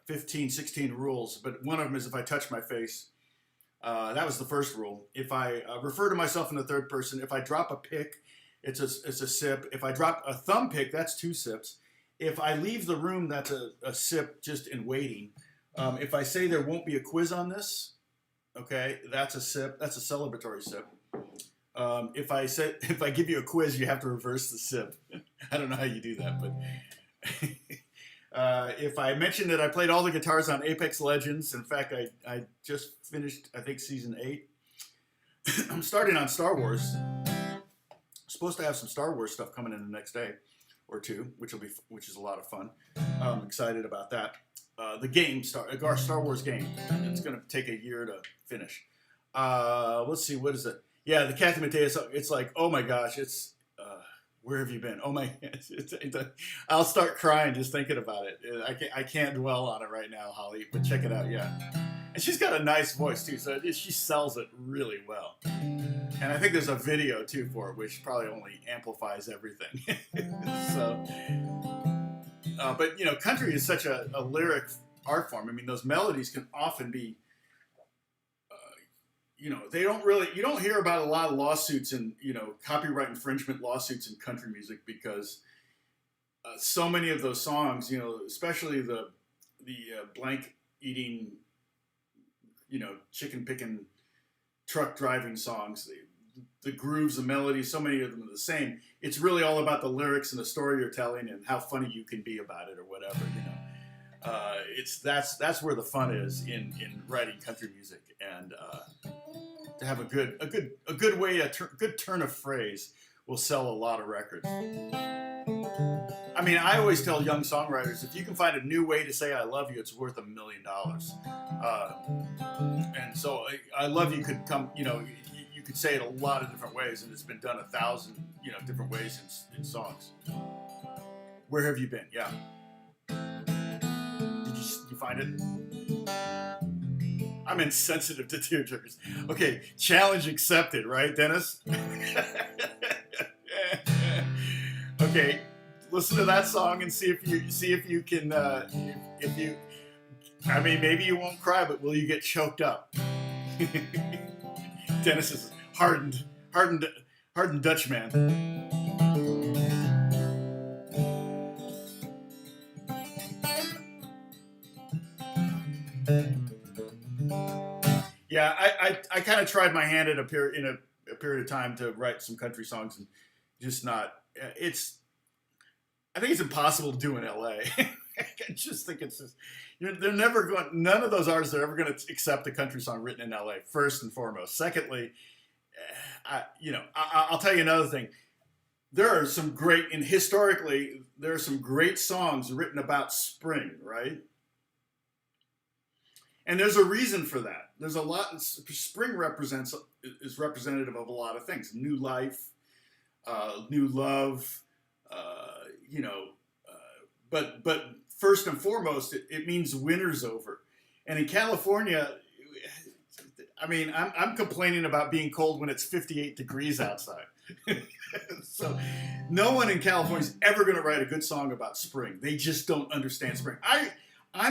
15, 16 rules, but one of them is if I touch my face. That was the first rule. If I refer to myself in the third person, if I drop a pick, it's a sip. If I drop a thumb pick, that's 2 sips. If I leave the room, that's a sip just in waiting. If I say there won't be a quiz on this, okay, that's a sip. That's a celebratory sip. If I give you a quiz, you have to reverse the sip. I don't know how you do that, but if I mention that I played all the guitars on Apex Legends, in fact, I just finished, I think, season 8. I'm starting on Star Wars. Supposed to have some Star Wars stuff coming in the next day or 2, which is a lot of fun. I'm excited about that. The game, Star Wars game. It's going to take a year to finish. Let's see, what is it? Yeah, the Kathy Mattea song, it's like, oh my gosh, it's, where have you been? Oh my, I'll start crying just thinking about it. I can't dwell on it right now, Holly, but check it out, yeah. And she's got a nice voice too, so she sells it really well. And I think there's a video too for it, which probably only amplifies everything. So, but country is such a lyric art form. I mean, those melodies can often be, you don't hear about a lot of lawsuits and, copyright infringement lawsuits in country music, because so many of those songs, especially the blank eating, chicken picking, truck driving songs, the grooves, the melodies, so many of them are the same. It's really all about the lyrics and the story you're telling and how funny you can be about it or whatever, that's where the fun is in writing country music, and to have a good way, good turn of phrase will sell a lot of records. I mean, I always tell young songwriters, if you can find a new way to say I love you, it's worth $1 million. And so I love you could come, you could say it a lot of different ways, and it's been done 1,000, different ways in songs. Where have you been? Yeah. Did you find it? I'm insensitive to tearjerkers. Okay, challenge accepted, right, Dennis? Okay, listen to that song and see if you can. I mean, maybe you won't cry, but will you get choked up? Dennis is hardened Dutch man. I kind of tried my hand at a period of time to write some country songs, and just not. I think it's impossible to do in LA. I just think it's just, they're never going. None of those artists are ever going to accept a country song written in LA. First and foremost. Secondly, I'll tell you another thing. There are some great, and historically, there are some great songs written about spring, right? And there's a reason for that. There's a lot. Spring is representative of a lot of things: new life, new love. But first and foremost, it means winter's over. And in California, I mean, I'm complaining about being cold when it's 58 degrees outside. So no one in California is ever going to write a good song about spring. They just don't understand spring.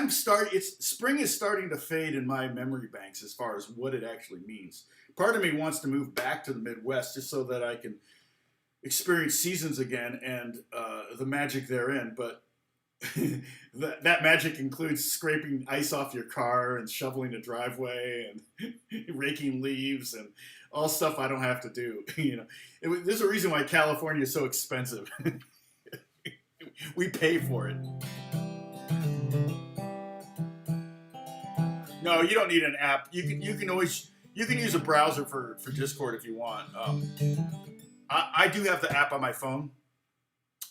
Spring is starting to fade in my memory banks as far as what it actually means. Part of me wants to move back to the Midwest just so that I can experience seasons again and the magic therein. But that magic includes scraping ice off your car and shoveling the driveway and raking leaves and all stuff I don't have to do. There's a reason why California is so expensive. We pay for it. No, you don't need an app. You can use a browser for Discord if you want. I do have the app on my phone,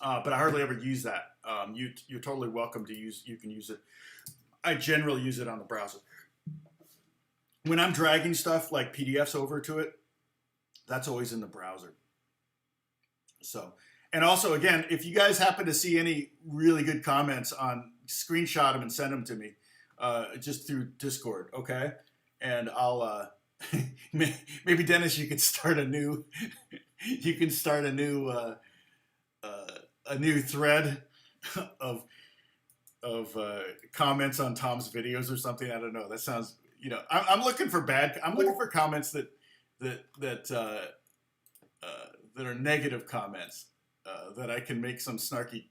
but I hardly ever use that. You're totally welcome to use. You can use it. I generally use it on the browser. When I'm dragging stuff like PDFs over to it, that's always in the browser. So, and also again, if you guys happen to see any really good comments screenshot them and send them to me, just through Discord, okay? And I'll maybe Dennis, you could start a new. You can start a new thread of comments on Tom's videos or something. I don't know. That sounds, I'm looking for comments that are negative comments that I can make some snarky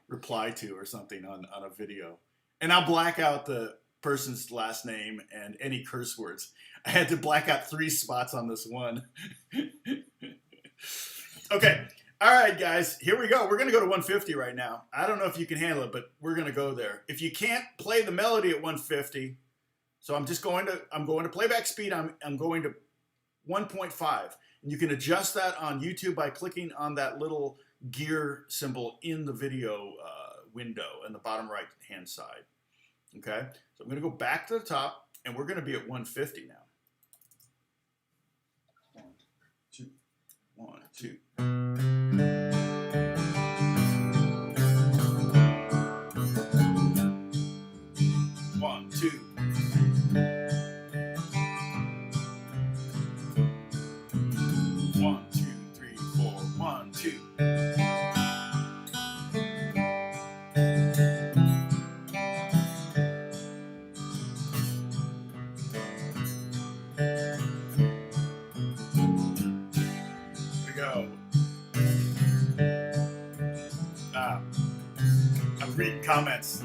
reply to or something on a video. And I'll black out the person's last name and any curse words. I had to black out 3 spots on this one. Okay. All right, guys, here we go. We're going to go to 150 right now. I don't know if you can handle it, but we're going to go there. If you can't play the melody at 150, so I'm going to playback speed. I'm going to 1.5. And you can adjust that on YouTube by clicking on that little gear symbol in the video window in the bottom right hand side. Okay, so I'm going to go back to the top, and we're going to be at 150 now. 1, 2, 1, 2. 1, 2. 1, 2, 3, 4. 1, 2. Read comments.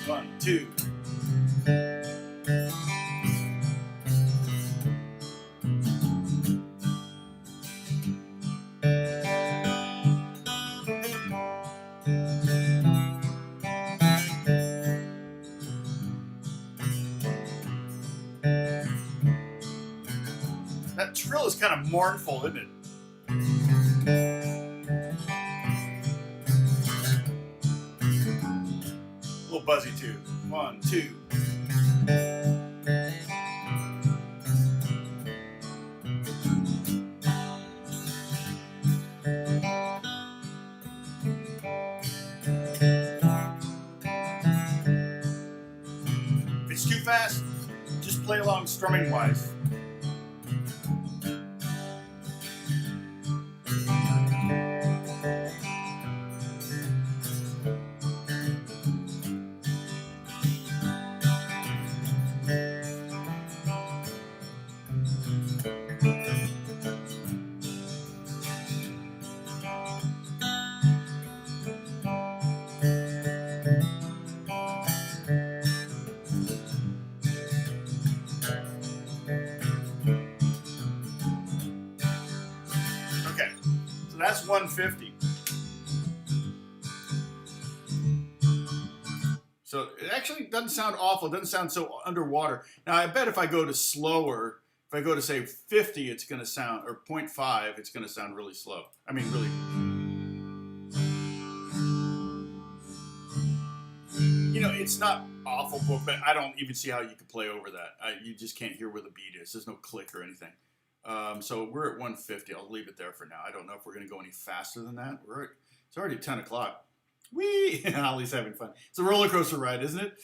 1, 2. That trill is kind of mournful, isn't it? Buzzy too. 1, 2. If it's too fast, just play along strumming wise. that's 150. So it actually doesn't sound awful. It doesn't sound so underwater. Now, I bet if I go to slower, if I go to, say, 50, it's going to sound, or 0.5, it's going to sound really slow. I mean, really. You know, it's not awful, but I don't even see how you could play over that. You just can't hear where the beat is. There's no click or anything. So we're at 150. I'll leave it there for now. I don't know if we're going to go any faster than that. It's already 10 o'clock. Whee! Ollie's having fun. It's a roller coaster ride, isn't it?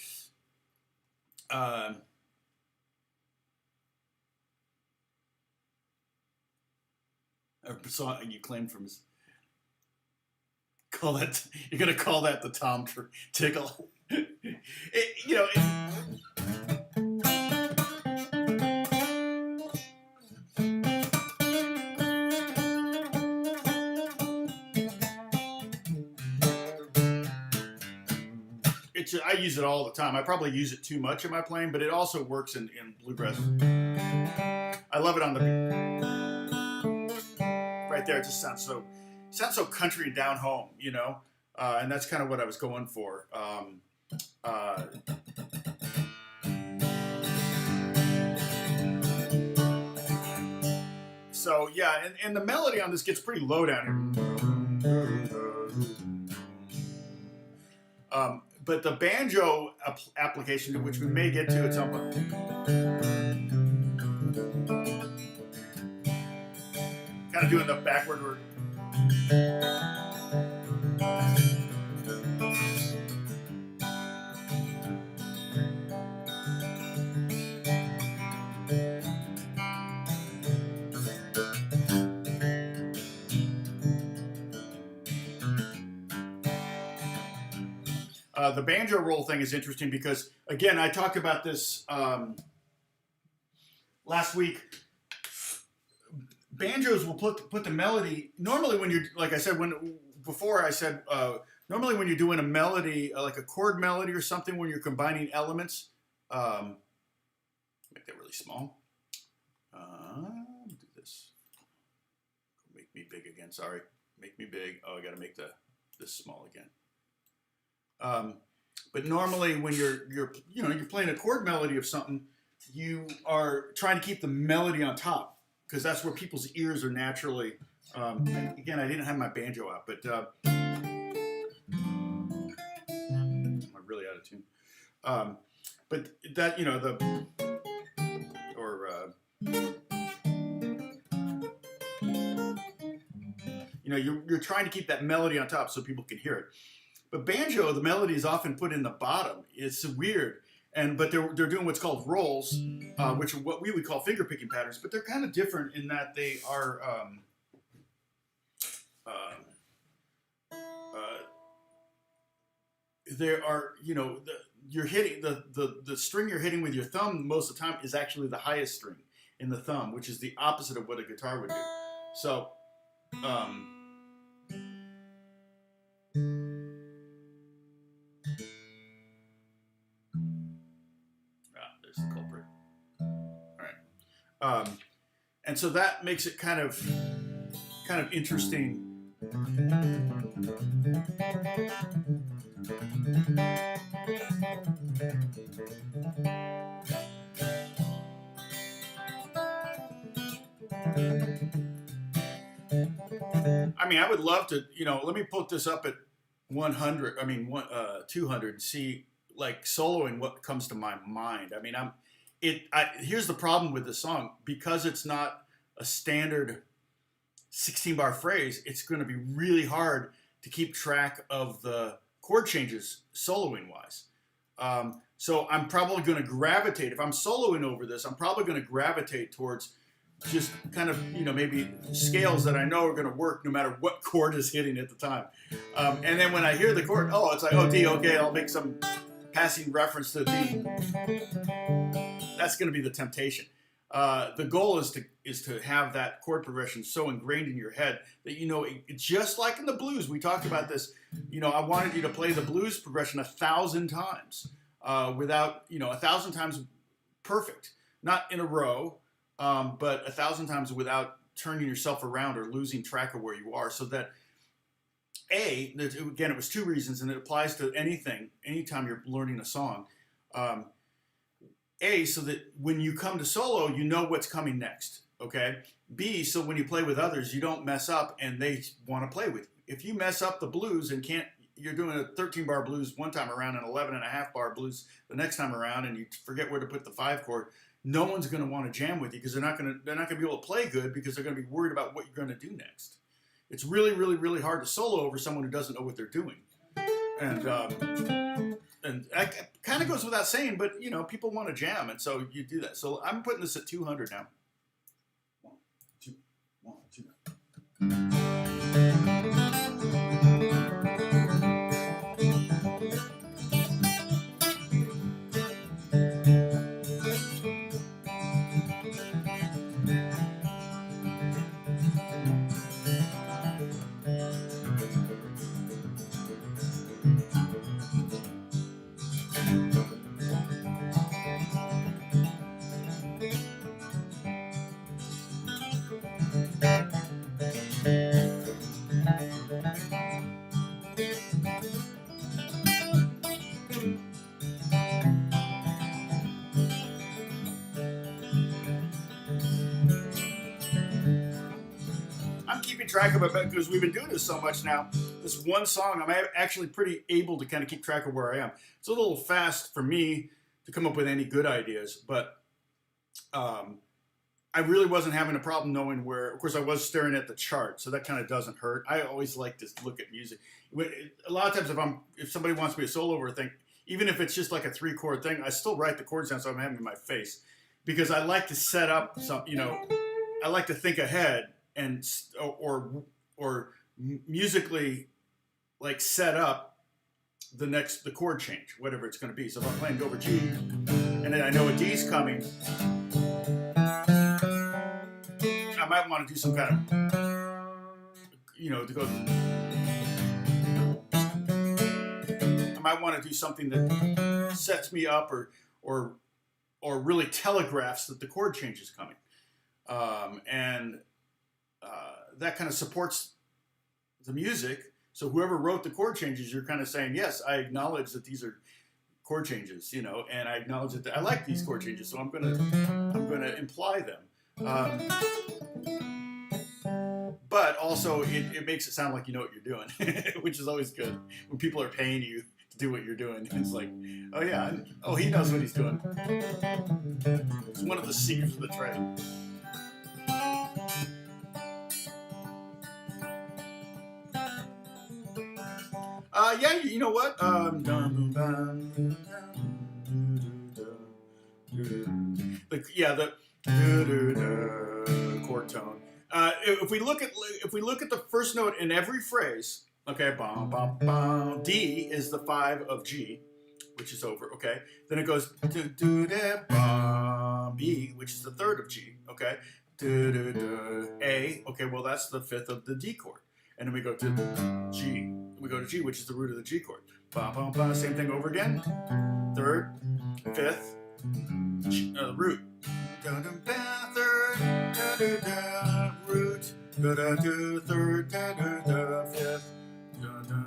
A song you claimed from his. You're gonna call that the Tom tickle. I use it all the time. I probably use it too much in my playing, but it also works in bluegrass. I love it on the right there. It just sounds so country and down home, you know, and that's kind of what I was going for. So yeah, and the melody on this gets pretty low down here. But the banjo application, which we may get to at some point, kind of doing the backward word. The banjo roll thing is interesting because, again, I talked about this last week. Banjos will put the melody, normally when you're, like I said, normally when you're doing a melody, like a chord melody or something, when you're combining elements, make that really small. Do this. Make me big again, sorry. Make me big. Oh, I gotta make this small again. But normally when you're playing a chord melody of something, you are trying to keep the melody on top because that's where people's ears are naturally. Again, I didn't have my banjo out, but I'm really out of tune. But that you're trying to keep that melody on top so people can hear it. But banjo, the melody is often put in the bottom. It's weird, but they're doing what's called rolls, which are what we would call finger picking patterns. But they're kind of different in that they are you're hitting the string you're hitting with your thumb most of the time is actually the highest string in the thumb, which is the opposite of what a guitar would do. So. There's the culprit. All right, and so that makes it kind of interesting. I mean, I would love to, let me put this up at 100, 200 and see, like, soloing what comes to my mind. I mean, here's the problem with this song. Because it's not a standard 16-bar phrase, it's going to be really hard to keep track of the chord changes soloing-wise. So I'm probably going to gravitate, if I'm soloing over this, I'm probably going to gravitate towards just kind of, maybe scales that I know are going to work no matter what chord is hitting at the time. And then when I hear the chord, it's like, D, okay, I'll make some passing reference to D. That's going to be the temptation. The goal is to have that chord progression so ingrained in your head that, just like in the blues, we talked about this, I wanted you to play the blues progression 1,000 times without, 1,000 times perfect, not in a row, but 1,000 times without turning yourself around or losing track of where you are. So that again, it was two reasons, and it applies to anything, anytime you're learning a song. So that when you come to solo, you know what's coming next, okay? B, so when you play with others, you don't mess up and they want to play with you. If you mess up the blues and you're doing a 13-bar blues one time around and 11.5-bar blues the next time around, and you forget where to put the 5 chord, no one's going to want to jam with you because they're not going to be able to play good because they're going to be worried about what you're going to do next. It's really, really, really hard to solo over someone who doesn't know what they're doing. And that kind of goes without saying, but, you know, people want to jam, and so you do that. So I'm putting this at 200 now. 1, 2, 1, 2. Keeping track of it because we've been doing this so much now. This one song, I'm actually pretty able to kind of keep track of where I am. It's a little fast for me to come up with any good ideas, but I really wasn't having a problem knowing where. Of course, I was staring at the chart, so that kind of doesn't hurt. I always like to look at music. A lot of times, if somebody wants me to solo over a thing, even if it's just like a 3-chord thing, I still write the chords down so I'm having it in my face because I like to set up some. You know, I like to think ahead. And or musically, like set up the chord change, whatever it's going to be. So if I'm playing over G, and then I know a D's coming, I might want to do some kind of, you know, to go. I might want to do something that sets me up or really telegraphs that the chord change is coming, and that kind of supports the music. So whoever wrote the chord changes, you're kind of saying, yes, I acknowledge that these are chord changes, you know, and I acknowledge that I like these chord changes, so I'm gonna imply them. But also, it makes it sound like you know what you're doing, which is always good when people are paying you to do what you're doing. It's like, oh yeah, oh he knows what he's doing. It's one of the secrets of the trade. Yeah, you know what? The chord tone. If we look at the first note in every phrase, okay, bum, bum, bum, D is the 5 of G, which is over, okay. Then it goes B, which is the 3rd of G, okay. A, okay, well that's the 5th of the D chord, and then we go to G. We go to G, which is the root of the G chord. Ba, ba, ba, same thing over again. 3rd, 5th, root. Da, da, da, 3rd, da, da, da, root. Da, da, da, 3rd, da, da, da, 5th. Da, da,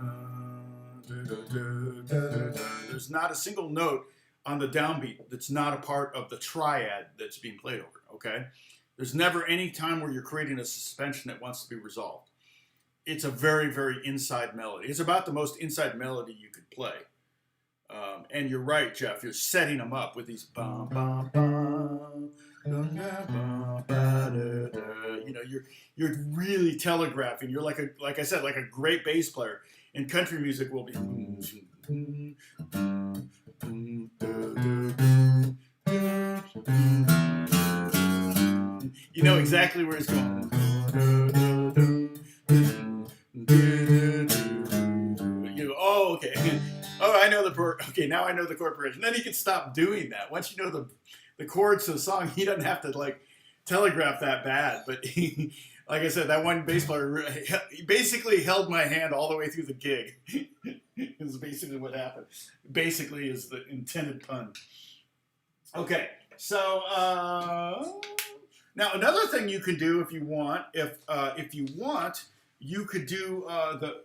da, da, da, da, da. There's not a single note on the downbeat that's not a part of the triad that's being played over, okay? There's never any time where you're creating a suspension that wants to be resolved. It's a very, very inside melody. It's about the most inside melody you could play. And you're right, Jeff. You're setting them up with these bum, bum, bum, you know, you're really telegraphing. You're like I said, like a great bass player. In country music will be. You know exactly where it's going. Oh, okay. Oh, I know the chord. Okay, now I know the chord progression. Then he can stop doing that. Once you know the chords to the song, he doesn't have to like telegraph that bad. But he, like I said, that one bass player, he basically held my hand all the way through the gig. Is basically what happened. Basically is the intended pun. Okay, so Now, another thing you can do if you want, you could do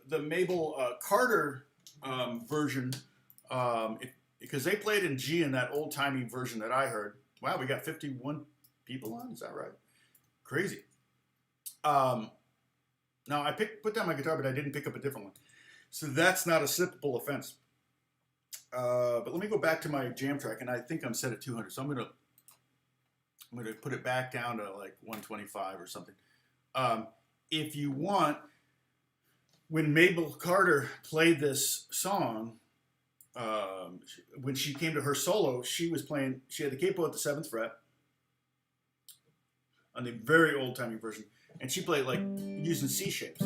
the Mabel Carter version, because they played in G in that old timey version that I heard. Wow, we got 51 people on. Is that right? Crazy. Now I put down my guitar, but I didn't pick up a different one, so that's not a sippable offense. But let me go back to my jam track, and I think I'm set at 200, so I'm gonna put it back down to like 125 or something. If you want, when Mabel Carter played this song, when she came to her solo, she had the capo at the 7th fret on the very old timey version, and she played like using C shapes.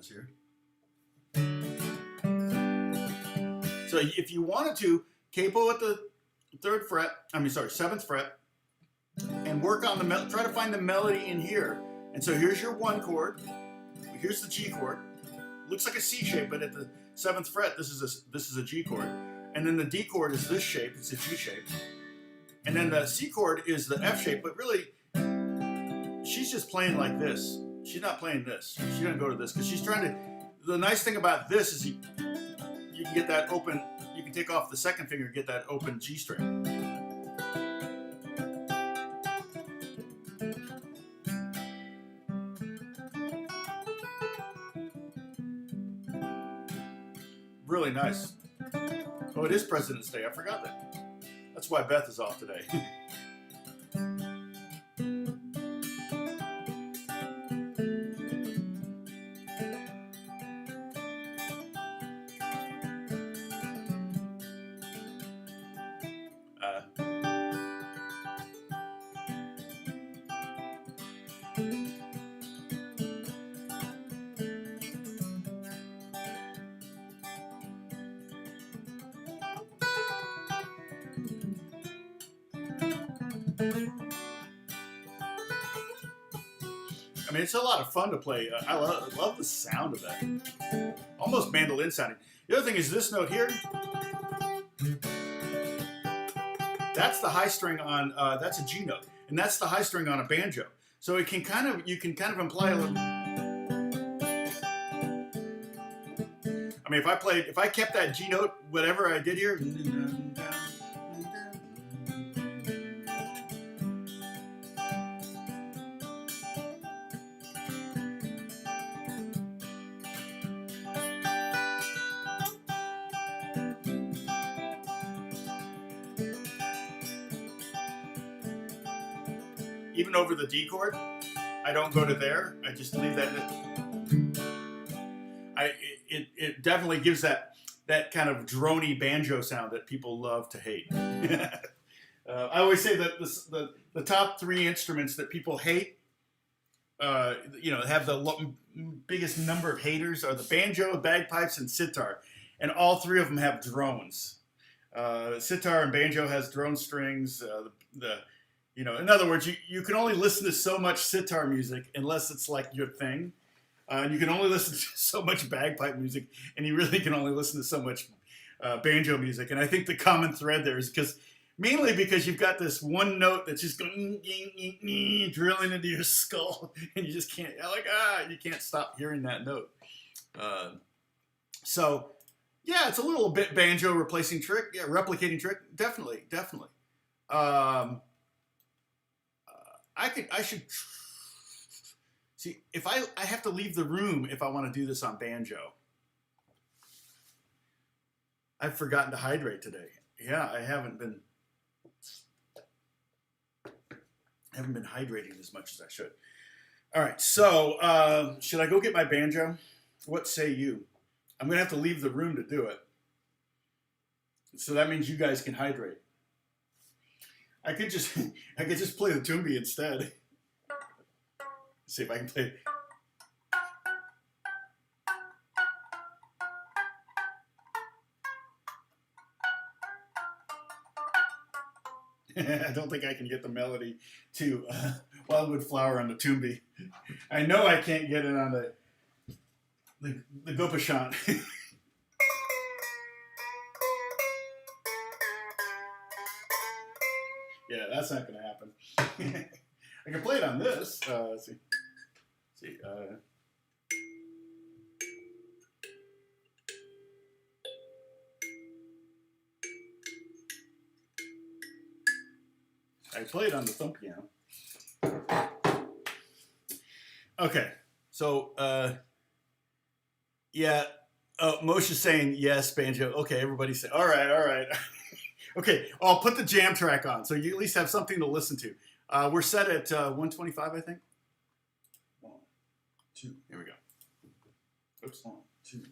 Here. So if you wanted to, capo at the 7th fret, and work on try to find the melody in here. And so here's your 1 chord, here's the G chord. Looks like a C shape, but at the 7th fret, this is a G chord. And then the D chord is this shape, it's a G shape. And then the C chord is the F shape, but really, she's just playing like this. She's not playing this. She doesn't go to this because she's trying to. The nice thing about this is you can get that open. You can take off the 2nd finger and get that open G string. Really nice. Oh, it is President's Day. I forgot that. That's why Beth is off today. I mean, it's a lot of fun to play. I love the sound of that. Almost mandolin sounding. The other thing is this note here. That's the high string on, that's a G note. And that's the high string on a banjo. So it can you can kind of imply a little. I mean, if I kept that G note, whatever I did here. Even over the D chord, I don't go to there. I just leave that. It definitely gives that kind of drony banjo sound that people love to hate. I always say that the top 3 instruments that people hate, have the biggest number of haters are the banjo, bagpipes, and sitar, and all 3 of them have drones. Sitar and banjo has drone strings. In other words, you can only listen to so much sitar music unless it's like your thing. And you can only listen to so much bagpipe music, and you really can only listen to so much banjo music. And I think the common thread there is mainly because you've got this one note that's just going drilling into your skull, and you just can't, you can't stop hearing that note. So, yeah, it's a little bit banjo replacing trick. Yeah, replicating trick. Definitely. I should see if I have to leave the room if I want to do this on banjo. I've forgotten to hydrate today. Yeah, I haven't been hydrating as much as I should. All right, so should I go get my banjo? What say you? I'm gonna have to leave the room to do it. So that means you guys can hydrate. I could just play the tumbie instead. See if I can play. I don't think I can get the melody to Wildwood Flower on the tumbie. I know I can't get it on the Gopashant. Yeah, that's not going to happen. I can play it on this. Let's see. I play it on the thumb piano. Okay, so yeah, Moshe's saying yes, Banjo. Okay, everybody say all right, all right. Okay, I'll put the jam track on so you at least have something to listen to. We're set at 125, I think. 1, 2, here we go. Oops, 1, 2.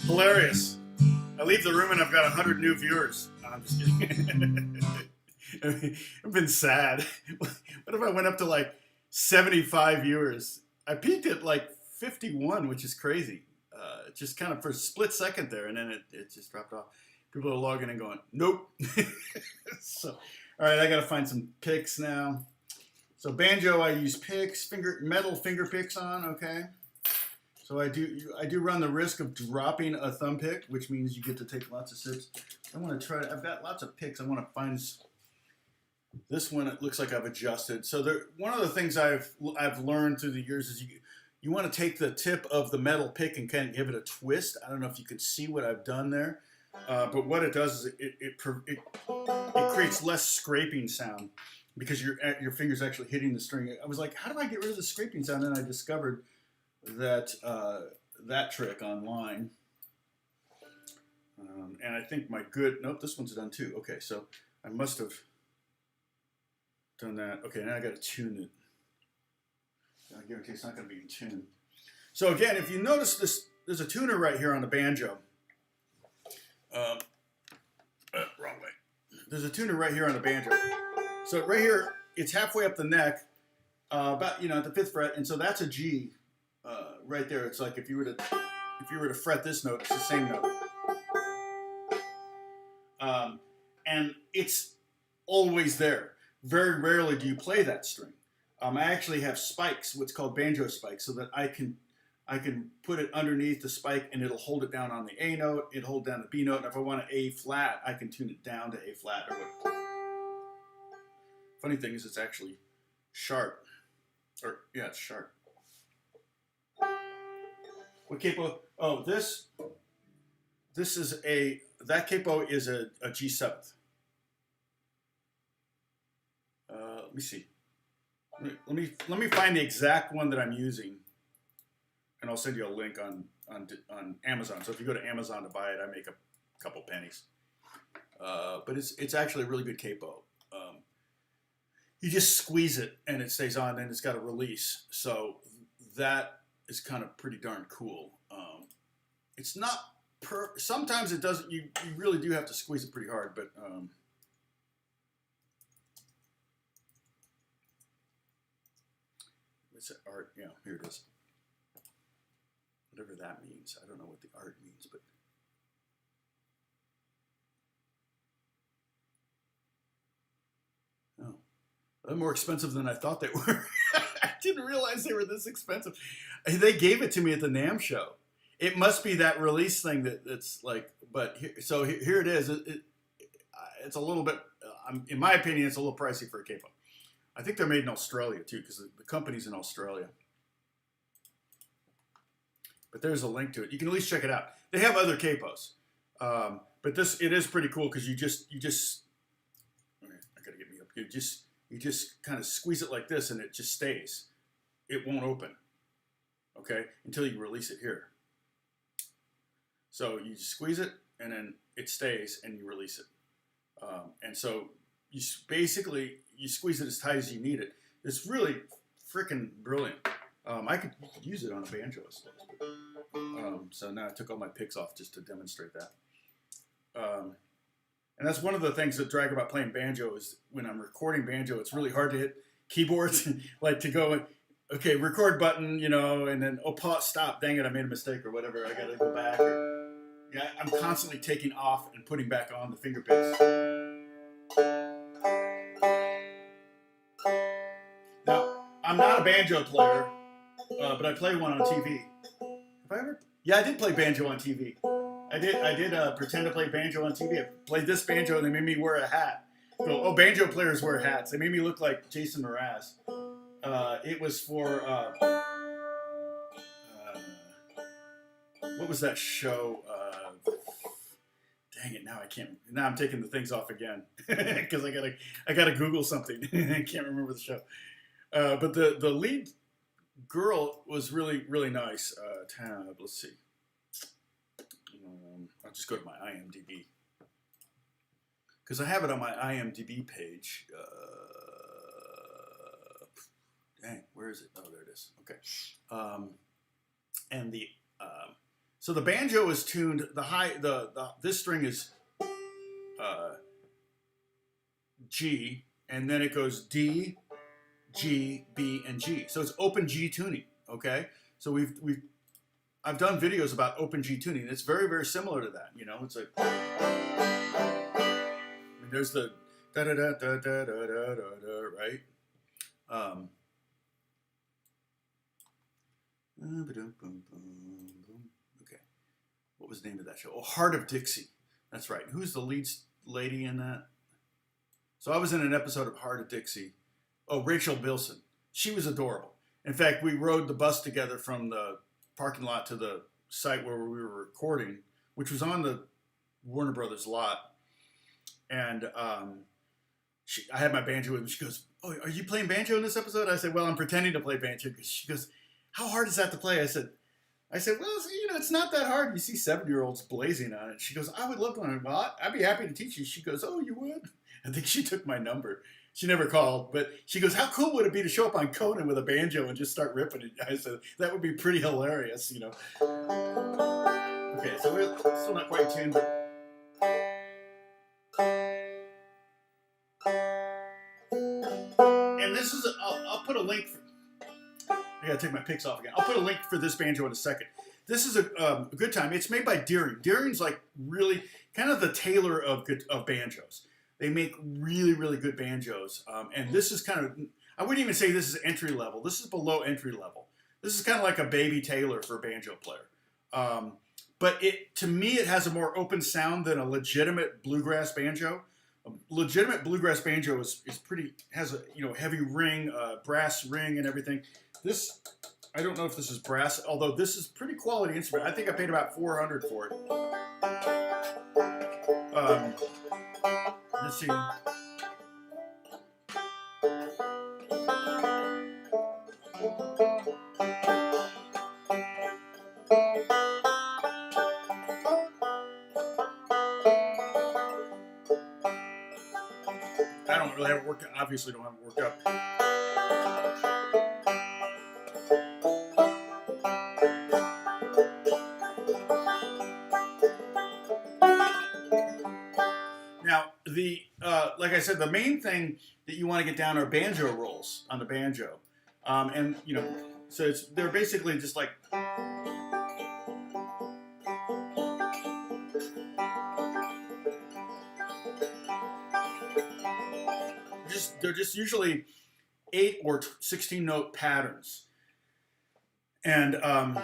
Hilarious. I leave the room and I've got 100 new viewers. No, I'm just kidding. I've been sad. What if I went up to like 75 viewers? I peaked at like 51, which is crazy. Just kind of for a split second there, and then it just dropped off. People are logging and going, nope. So, all right, I got to find some picks now. So banjo, I use picks, metal finger picks on, okay? So I do run the risk of dropping a thumb pick, which means you get to take lots of sips. I want to try, I've got lots of picks. I want to find this one. It looks like I've adjusted. So one of the things I've learned through the years is you want to take the tip of the metal pick and kind of give it a twist. I don't know if you can see what I've done there, but what it does is it creates less scraping sound because your finger's actually hitting the string. I was like, how do I get rid of the scraping sound? And I discovered that that trick online. And I think nope, this one's done too. Okay, so I must have done that. Okay, now I got to tune it. I guarantee it's not going to be in tune. So again, if you notice this, there's a tuner right here on the banjo. Wrong way. There's a tuner right here on the banjo. So right here, it's halfway up the neck, about at the 5th fret, and so that's a G right there. It's like if you were to fret this note, it's the same note. And it's always there. Very rarely do you play that string. I actually have spikes, what's called banjo spikes, so that I can put it underneath the spike and it'll hold it down on the A note, it'll hold down the B note, and if I want an A flat, I can tune it down to A flat or whatever. Funny thing is it's actually sharp. It's sharp. What capo? Oh, this is that capo is a G7th. Let me see. Let me find the exact one that I'm using, and I'll send you a link on Amazon. So if you go to Amazon to buy it, I make a couple pennies. But it's actually a really good capo. You just squeeze it and it stays on, and it's got a release. So that is kind of pretty darn cool. It's not sometimes it doesn't. You really do have to squeeze it pretty hard, but. It's art, here it is. Whatever that means. I don't know what the art means, but. Oh. They're more expensive than I thought they were. I didn't realize they were this expensive. They gave it to me at the NAMM show. It must be that release thing that's like, but here it is. It's a little bit, in my opinion, it's a little pricey for a capo. I think they're made in Australia too, because the company's in Australia. But there's a link to it. You can at least check it out. They have other capos, but it is pretty cool because you just. Okay, I gotta get me up. You just kind of squeeze it like this, and it just stays. It won't open. Okay, until you release it here. So you just squeeze it, and then it stays, and you release it. And so you basically squeeze it as tight as you need it. It's really freaking brilliant. I could use it on a banjo, I suppose. So now I took all my picks off just to demonstrate that. And that's one of the things that drag about playing banjo is when I'm recording banjo, it's really hard to hit keyboards, like to go, okay, record button, you know, and then, oh, pause, stop, dang it, I made a mistake or whatever, I gotta go back. Yeah, I'm constantly taking off and putting back on the finger picks. Now, I'm not a banjo player, but I play one on TV. Have I ever? Yeah, I did play banjo on TV. I did pretend to play banjo on TV. I played this banjo and they made me wear a hat. Go, oh, banjo players wear hats. They made me look like Jason Mraz. It was for, what was that show? Dang it, now I can't. Now I'm taking the things off again because I gotta Google something. I can't remember the show. But the lead girl was really, really nice. Tab, let's see. I'll just go to my IMDb because I have it on my IMDb page. Dang, where is it? Oh, there it is. Okay. And so the banjo is tuned. This string is G, and then it goes D, G, B, and G. So it's open G tuning. Okay. So I've done videos about open G tuning. It's very, very similar to that. You know, it's like, and there's the da da da da da da da da, right? Okay, what was the name of that show? Oh, Heart of Dixie. That's right. Who's the lead lady in that? So I was in an episode of Heart of Dixie. Oh, Rachel Bilson. She was adorable. In fact, we rode the bus together from the parking lot to the site where we were recording, which was on the Warner Brothers lot. And I had my banjo with me. She goes, oh, are you playing banjo in this episode? I said, well, I'm pretending to play banjo. She goes, how hard is that to play? I said, well, you know, it's not that hard. You see 7-year-olds blazing on it. She goes, I would love to learn. Well, I'd be happy to teach you. She goes, oh, you would? I think she took my number. She never called, but she goes, how cool would it be to show up on Conan with a banjo and just start ripping it? I said, that would be pretty hilarious, you know. Okay, so we're still not quite tuned, but... And this is, I'll put a link for... I gotta take my picks off again. I'll put a link for this banjo in a second. This is a good time. It's made by Deering. Deering's like really kind of the Taylor of banjos. They make really, really good banjos. And this is kind of, I wouldn't even say this is entry level. This is below entry level. This is kind of like a baby Taylor for a banjo player. But to me, it has a more open sound than a legitimate bluegrass banjo. A legitimate bluegrass banjo has a heavy ring, brass ring and everything. This, I don't know if this is brass, although this is pretty quality instrument. I think I paid about $400 for it. Let's see. I don't really have it worked. Obviously, don't have it worked up. Like I said, the main thing that you want to get down are banjo rolls on the banjo, and so they're basically just like they're just usually 8 or 16 note patterns, and I'm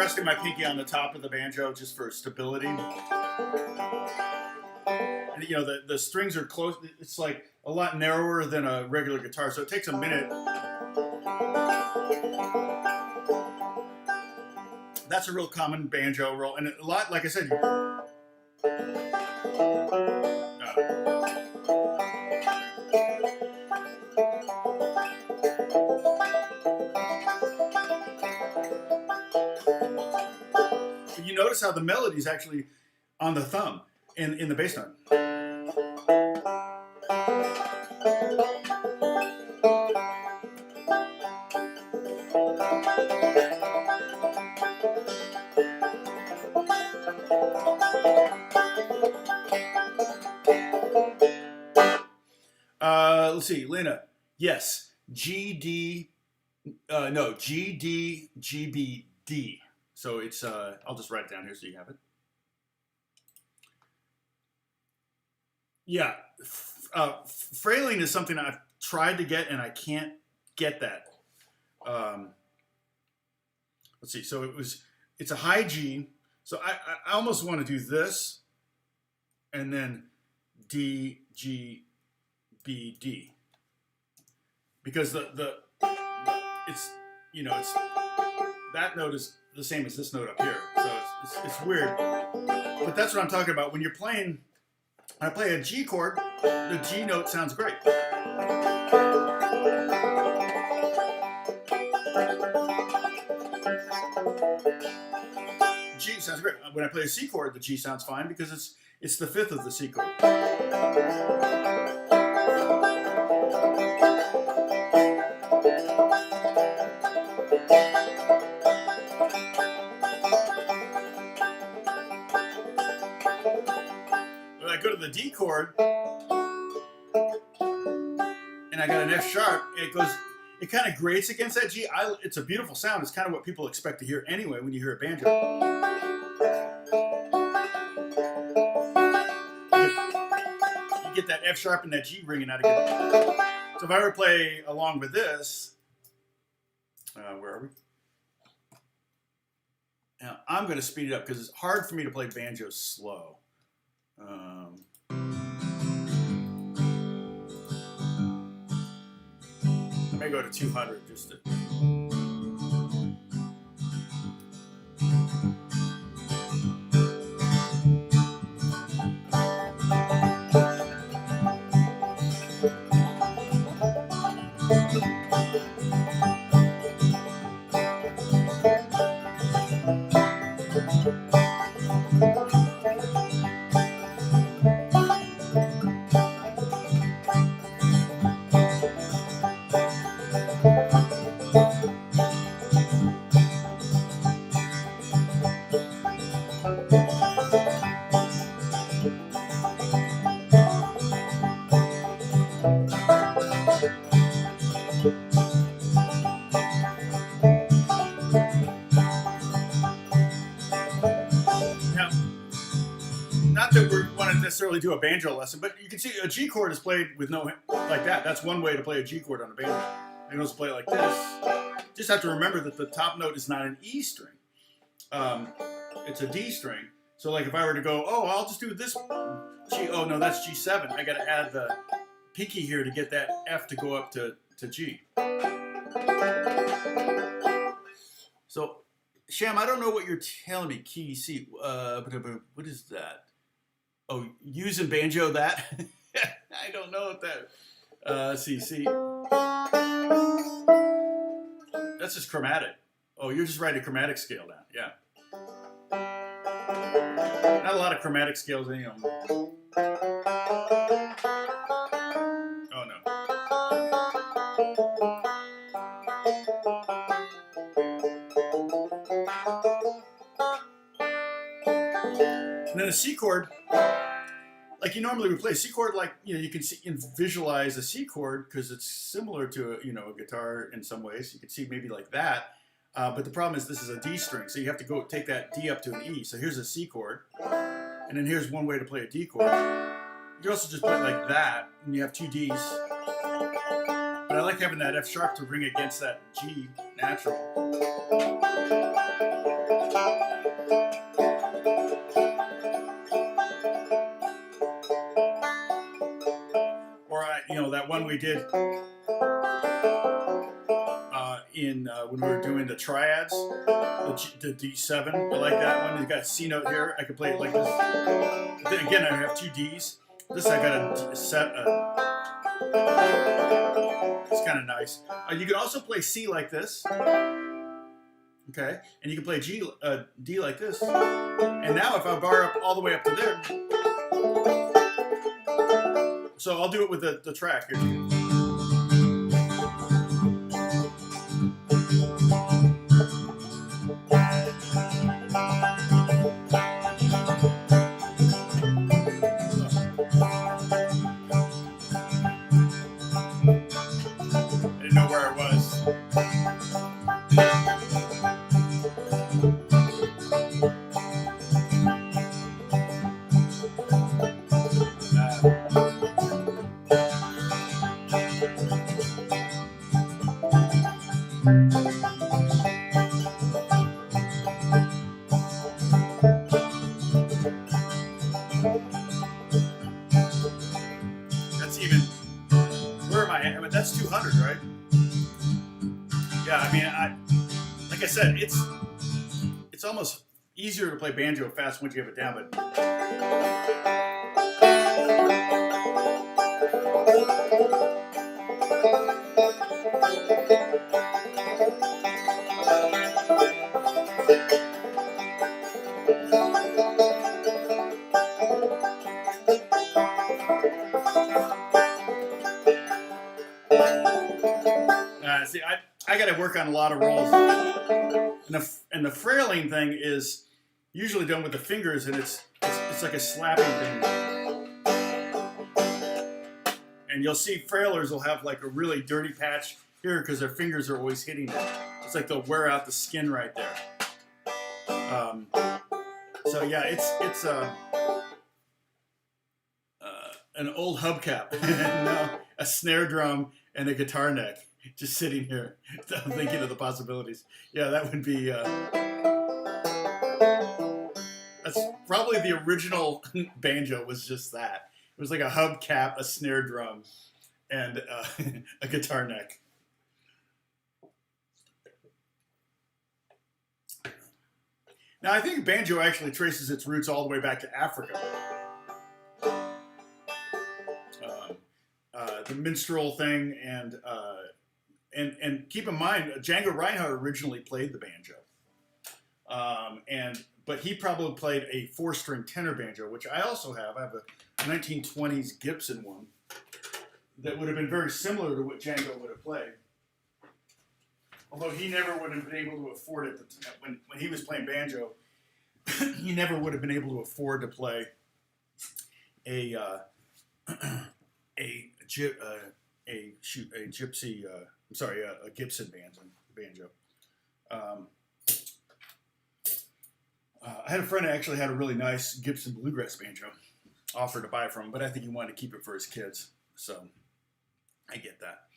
resting my pinky on the top of the banjo just for stability. And you know, the strings are close. It's like a lot narrower than a regular guitar, so it takes a minute. That's a real common banjo roll, and a lot, like I said. You notice how the melody is actually on the thumb in the bass note. Let's see, Lena. Yes, G D. No, G D G B D. So it's. I'll just write it down here so you have it. Yeah, frailing is something I've tried to get and I can't get that. Let's see. So it's a high G. So I almost want to do this, and then D G B D, because it's, you know, it's, that note is the same as this note up here. So it's weird, but that's what I'm talking about. When you're playing, I play a G chord, the G note sounds great. G sounds great. When I play a C chord, the G sounds fine because it's the fifth of the C chord. When I go to the D chord and I got an F sharp, it kind of grates against that G. It's a beautiful sound. It's kind of what people expect to hear anyway when you hear a banjo. You get that F sharp and that G ringing out again. So if I ever play along with this, where are we? Now I'm going to speed it up because it's hard for me to play banjo slow. I may go to 200 just to. Not that we want to necessarily do a banjo lesson, but you can see a G chord is played with no, like that. That's one way to play a G chord on a banjo. You can also play it like this. Just have to remember that the top note is not an E string. It's a D string. So like if I were to go, oh, I'll just do this G. Oh no, that's G7. I got to add the pinky here to get that F to go up to G. So, Sham, I don't know what you're telling me. Key C. What is that? Oh, using banjo that? I don't know what that. C. That's just chromatic. Oh, you're just writing a chromatic scale down. Yeah. Not a lot of chromatic scales in them. Oh no. And then a C chord, like you normally would play a C chord, like, you know, you can see and visualize a C chord because it's similar to a, you know, a guitar in some ways. You can see maybe like that, but the problem is this is a D string, so you have to go take that D up to an E. So here's a C chord, and then here's one way to play a D chord. You can also just play it like that, and you have two Ds. But I like having that F sharp to ring against that G natural. one we did when we were doing the triads, the D7. I like that one. You got a C note here. I could play it like this. Then again, I have two Ds. This I got a set. It's kind of nice. You can also play C like this. Okay, and you can play D like this. And now if I bar up all the way up to there, so I'll do it with the track here. I didn't know where I was. That's even, where am I at? I mean, that's 200, right? Yeah, I mean, like I said, it's almost easier to play banjo fast once you have it down, but see, I got to work on a lot of rolls, and the frailing thing is usually done with the fingers, and it's like a slapping thing. And you'll see frailers will have like a really dirty patch here because their fingers are always hitting it. It's like they'll wear out the skin right there. So yeah, it's an old hubcap, and a snare drum and a guitar neck just sitting here. I'm thinking of the possibilities. Yeah, that would be. That's probably the original banjo. Was just that. It was like a hubcap, a snare drum, and a guitar neck. Now, I think banjo actually traces its roots all the way back to Africa. The minstrel thing, and keep in mind, Django Reinhardt originally played the banjo, but he probably played a 4-string tenor banjo, which I also have. I have a 1920s Gibson one that would have been very similar to what Django would have played. Although he never would have been able to afford it when he was playing banjo. He never would have been able to afford to play a Gibson banjo. I had a friend who actually had a really nice Gibson bluegrass banjo, offered to buy from him, but I think he wanted to keep it for his kids. So I get that.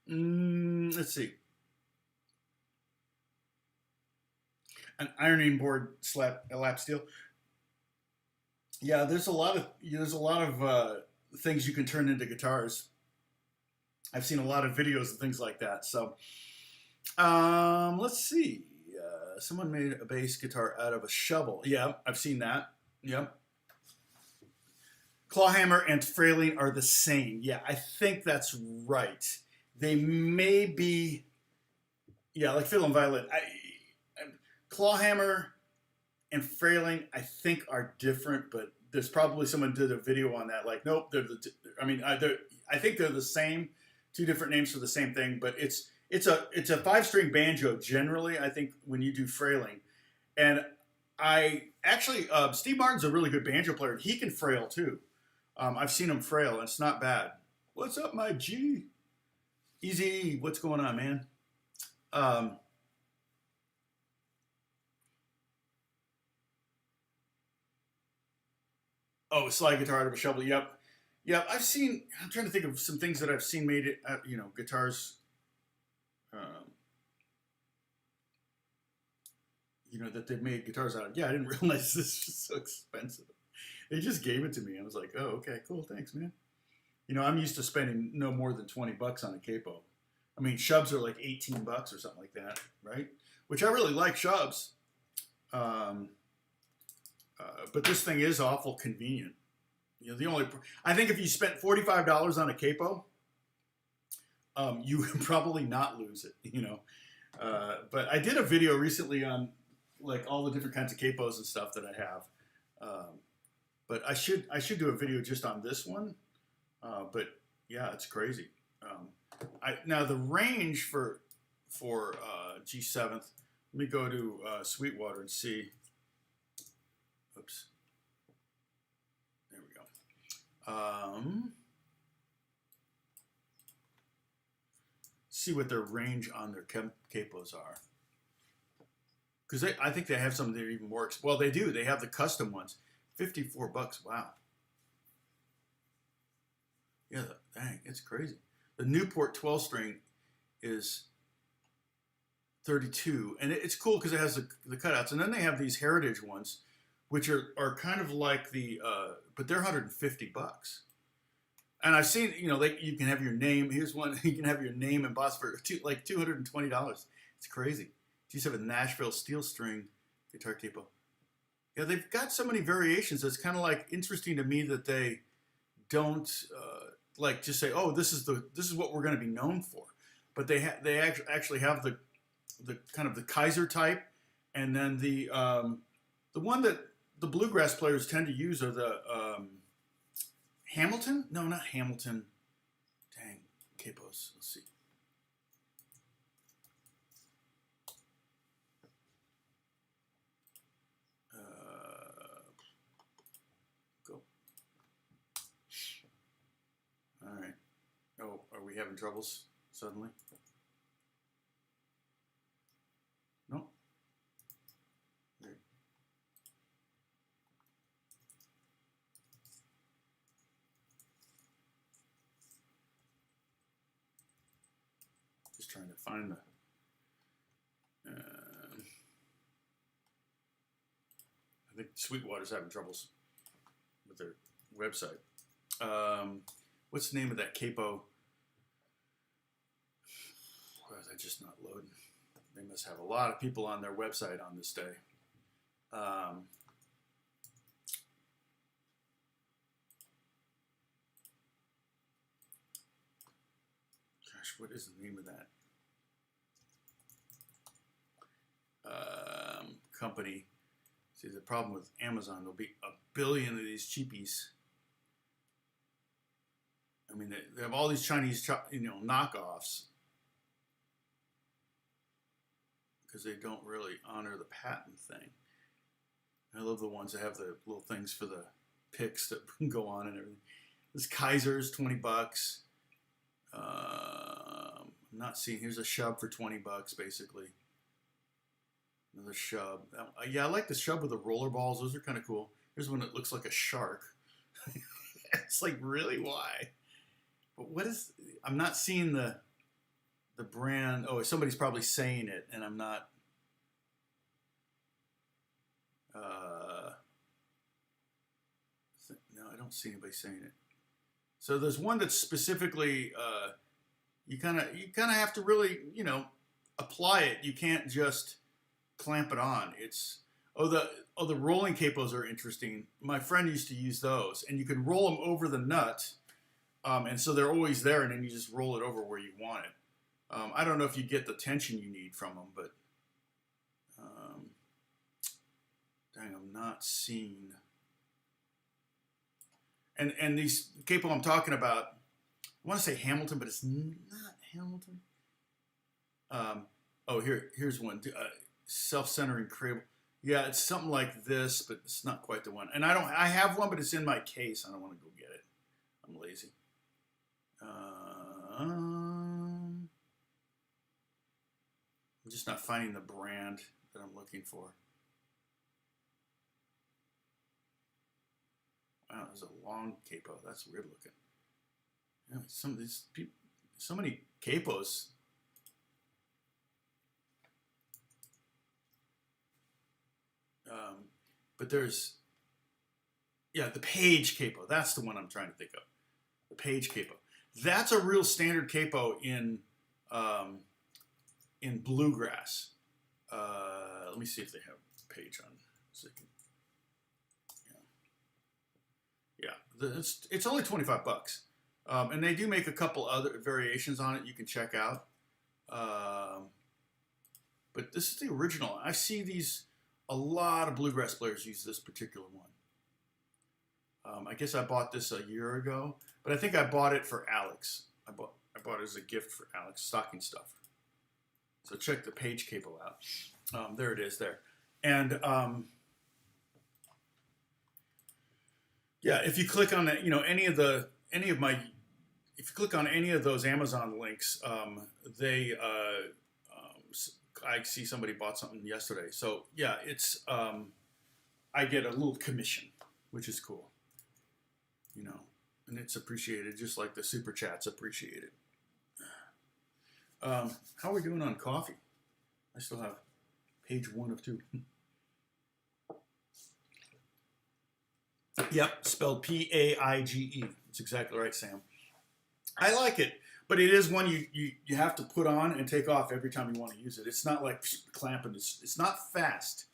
Let's see. An ironing board lap steel. Yeah, there's a lot of things you can turn into guitars. I've seen a lot of videos and things like that. So let's see. Someone made a bass guitar out of a shovel. Yeah, I've seen that. Yep. Clawhammer and frailing are the same. Yeah, I think that's right. They may be, yeah, like fiddle and violin. Clawhammer and frailing, I think, are different, but there's probably someone did a video on that. Like, nope, I think they're the same, two different names for the same thing, but it's a 5-string banjo generally, I think, when you do frailing. And I actually, Steve Martin's a really good banjo player. He can frail too. I've seen him frail, and it's not bad. What's up, my G? Easy, what's going on, man? Oh, slide guitar out of a shovel. Yep. Yeah, I'm trying to think of some things that I've seen made it, guitars, that they've made guitars out of. Yeah, I didn't realize this was so expensive. They just gave it to me. I was like, oh, okay, cool, thanks, man. You know, I'm used to spending no more than 20 bucks on a capo. I mean, shubs are like 18 bucks or something like that, right? Which I really like shubs. Um, but this thing is awful convenient. You know, I think if you spent $45 on a capo, you would probably not lose it, you know. But I did a video recently on like all the different kinds of capos and stuff that I have. But I should do a video just on this one. But yeah, it's crazy. Now the range for G7th. Let me go to Sweetwater and see. Oops. There we go. See what their range on their capos are. Because I think they have some that are even more. Well, they do. They have the custom ones. 54 bucks. Wow. Yeah, dang, it's crazy. The Newport 12-string is 32, and it's cool because it has the cutouts. And then they have these heritage ones, which are kind of like the, but they're 150 bucks. And I've seen, you know, you can have your name. Here's one. You can have your name embossed for like $220. It's crazy. G7 Nashville steel string guitar capo. Yeah, they've got so many variations. It's kind of like interesting to me that they don't like just say, oh, this is what we're going to be known for. But they actually have the kind of the Kaiser type, and then the one that the bluegrass players tend to use are the Hamilton? No, not Hamilton. Dang, capos. Let's see. Go. All right. Oh, are we having troubles suddenly? No. There. Just trying to find the. I think Sweetwater's having troubles with their website. What's the name of that capo? Why is that just not loading? They must have a lot of people on their website on this day. Gosh, what is the name of that company? See, the problem with Amazon, there'll be a billion of these cheapies. I mean, they have all these Chinese, knockoffs because they don't really honor the patent thing. I love the ones that have the little things for the picks that go on and everything. This Kaiser's 20 bucks. I'm not seeing. Here's a shub for 20 bucks, basically. Another shub. Yeah, I like the shub with the roller balls. Those are kind of cool. Here's one that looks like a shark. It's like, really? Why? But what is? I'm not seeing the brand. Oh, somebody's probably saying it, and I'm not. No, I don't see anybody saying it. So there's one that's specifically. You kind of have to really, apply it. You can't just clamp it on. It's the rolling capos are interesting. My friend used to use those, and you can roll them over the nut, and so they're always there, and then you just roll it over where you want it. I don't know if you get the tension you need from them, but dang, I'm not seeing. And these capo I'm talking about, I want to say Hamilton, but it's not Hamilton. Here's one. Self-centering crib. Yeah, it's something like this, but it's not quite the one. And I have one, but it's in my case. I don't want to go get it. I'm lazy. I'm just not finding the brand that I'm looking for. Wow, there's a long capo. That's weird looking. Yeah, some of these people, so many capos. But there's, the Page capo. That's the one I'm trying to think of. the page capo. That's a real standard capo in bluegrass. Let me see if they have a page on. So they can, it's only $25, and they do make a couple other variations on it you can check out. But this is the original. I see a lot of bluegrass players use this particular one. I guess I bought this a year ago, but I think I bought it for Alex. I bought it as a gift for Alex, stocking stuffer. So check the page capo out. There it is there. And yeah, if you click on that, if you click on any of those Amazon links, I see somebody bought something yesterday. So yeah, it's I get a little commission, which is cool, and it's appreciated just like the super chats appreciated. How are we doing on coffee? I still have page 1 of 2. Yep, spelled P-A-I-G-E. That's exactly right, Sam. I like it, but it is one you have to put on and take off every time you want to use it. It's not like clamping. It's not fast.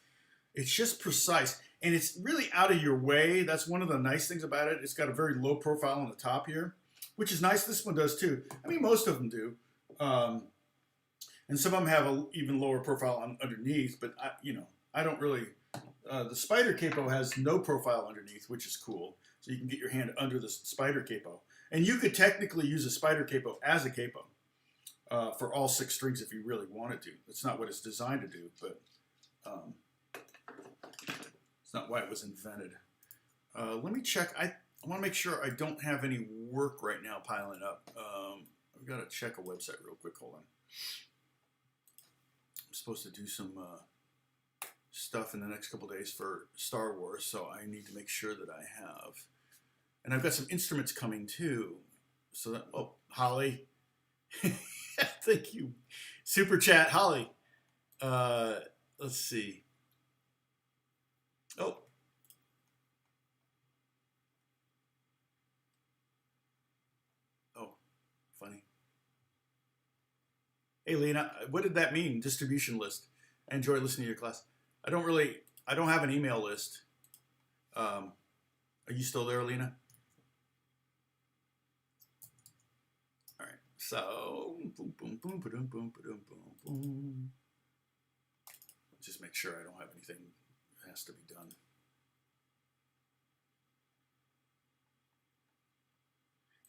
It's just precise, and it's really out of your way. That's one of the nice things about it. It's got a very low profile on the top here, which is nice. This one does too. I mean, most of them do. And some of them have an even lower profile underneath, but I don't really. The spider capo has no profile underneath, which is cool. So you can get your hand under the spider capo. And you could technically use a spider capo as a capo for all 6 strings if you really wanted to. That's not what it's designed to do, but it's not why it was invented. Let me check. I want to make sure I don't have any work right now piling up. I've got to check a website real quick. Hold on. I'm supposed to do some stuff in the next couple days for Star Wars, so I need to make sure that I have. And I've got some instruments coming too. So that, Holly. Thank you. Super chat, Holly. Let's see. Oh. Funny. Hey, Lena, what did that mean? Distribution list. I enjoy listening to your class. I don't have an email list. Are you still there, Lena? All right. So, boom, boom, boom, boom, boom, boom, boom, boom. Just make sure I don't have anything that has to be done.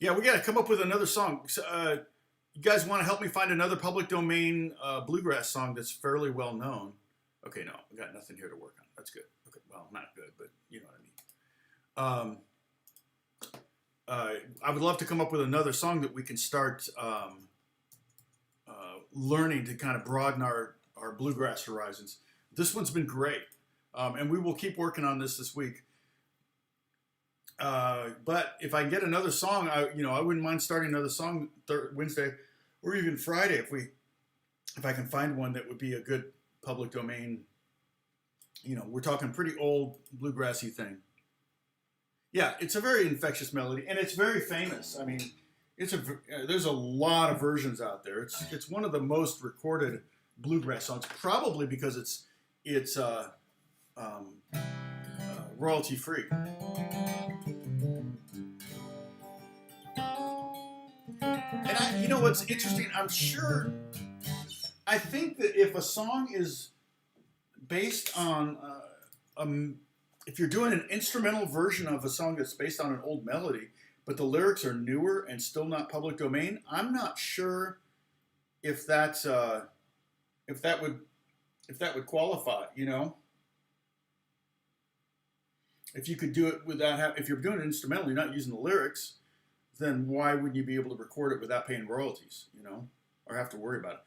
Yeah, we got to come up with another song. You guys want to help me find another public domain bluegrass song that's fairly well known? Okay, no, I got nothing here to work on. That's good. Okay, well, not good, but you know what I mean. I would love to come up with another song that we can start learning to kind of broaden our bluegrass horizons. This one's been great, and we will keep working on this week. But if I get another song, I wouldn't mind starting another song Wednesday or even Friday if I can find one that would be a good public domain. We're talking pretty old bluegrassy thing. Yeah, it's a very infectious melody, and it's very famous. I mean, there's a lot of versions out there. It's one of the most recorded bluegrass songs, probably because it's royalty free. And what's interesting? I think that if a song is based on, if you're doing an instrumental version of a song that's based on an old melody, but the lyrics are newer and still not public domain, I'm not sure if that would qualify. If you could do it without if you're doing an instrumental, you're not using the lyrics, then why wouldn't you be able to record it without paying royalties, or have to worry about it?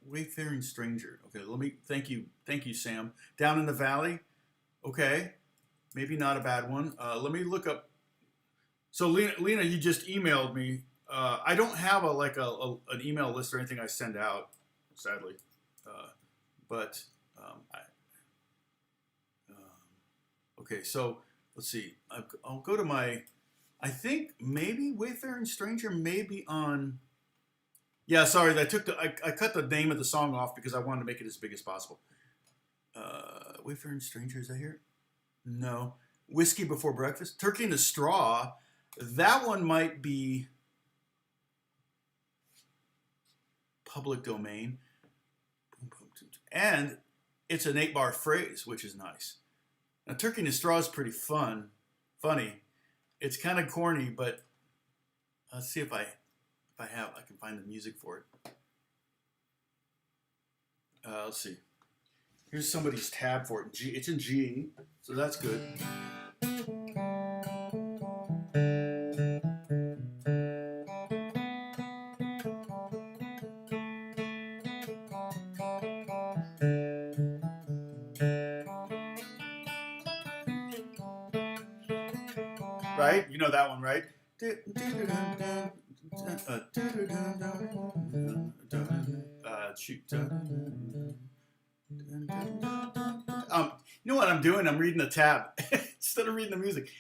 Wayfaring Stranger. Okay, thank you, Sam. Down in the Valley. Okay, maybe not a bad one. Let me look up. So Lena, you just emailed me. I don't have an email list or anything I send out, sadly. But okay, so let's see. I'll go to my I think maybe Wayfaring Stranger may be on. Yeah, sorry, I cut the name of the song off because I wanted to make it as big as possible. Wayfaring Stranger, is that here? No. Whiskey Before Breakfast. Turkey in the Straw. That one might be public domain. And it's an 8-bar phrase, which is nice. Now, Turkey in the Straw is pretty funny. It's kind of corny, but let's see if I can find the music for it. Let's see. Here's somebody's tab for it. G. It's in G, so that's good. Right? You know that one, right? Shoot. You know what I'm doing? I'm reading the tab instead of reading the music.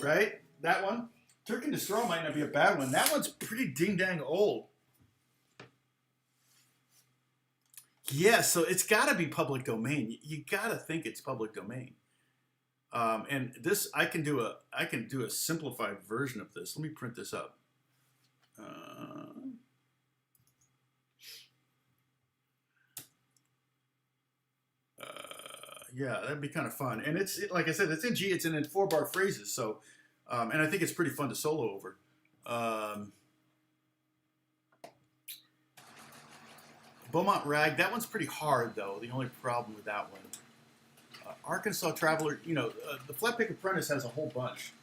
Right? That one. Turkey in the Straw might not be a bad one. That one's pretty ding-dang old. Yeah, so it's got to be public domain. You got to think it's public domain. And this, I can do a simplified version of this. Let me print this up. Yeah, that'd be kind of fun. And like I said, it's in G. It's in 4-bar phrases. So, and I think it's pretty fun to solo over. Beaumont Rag, that one's pretty hard though. The only problem with that one. Arkansas Traveler, the Flatpick Apprentice has a whole bunch.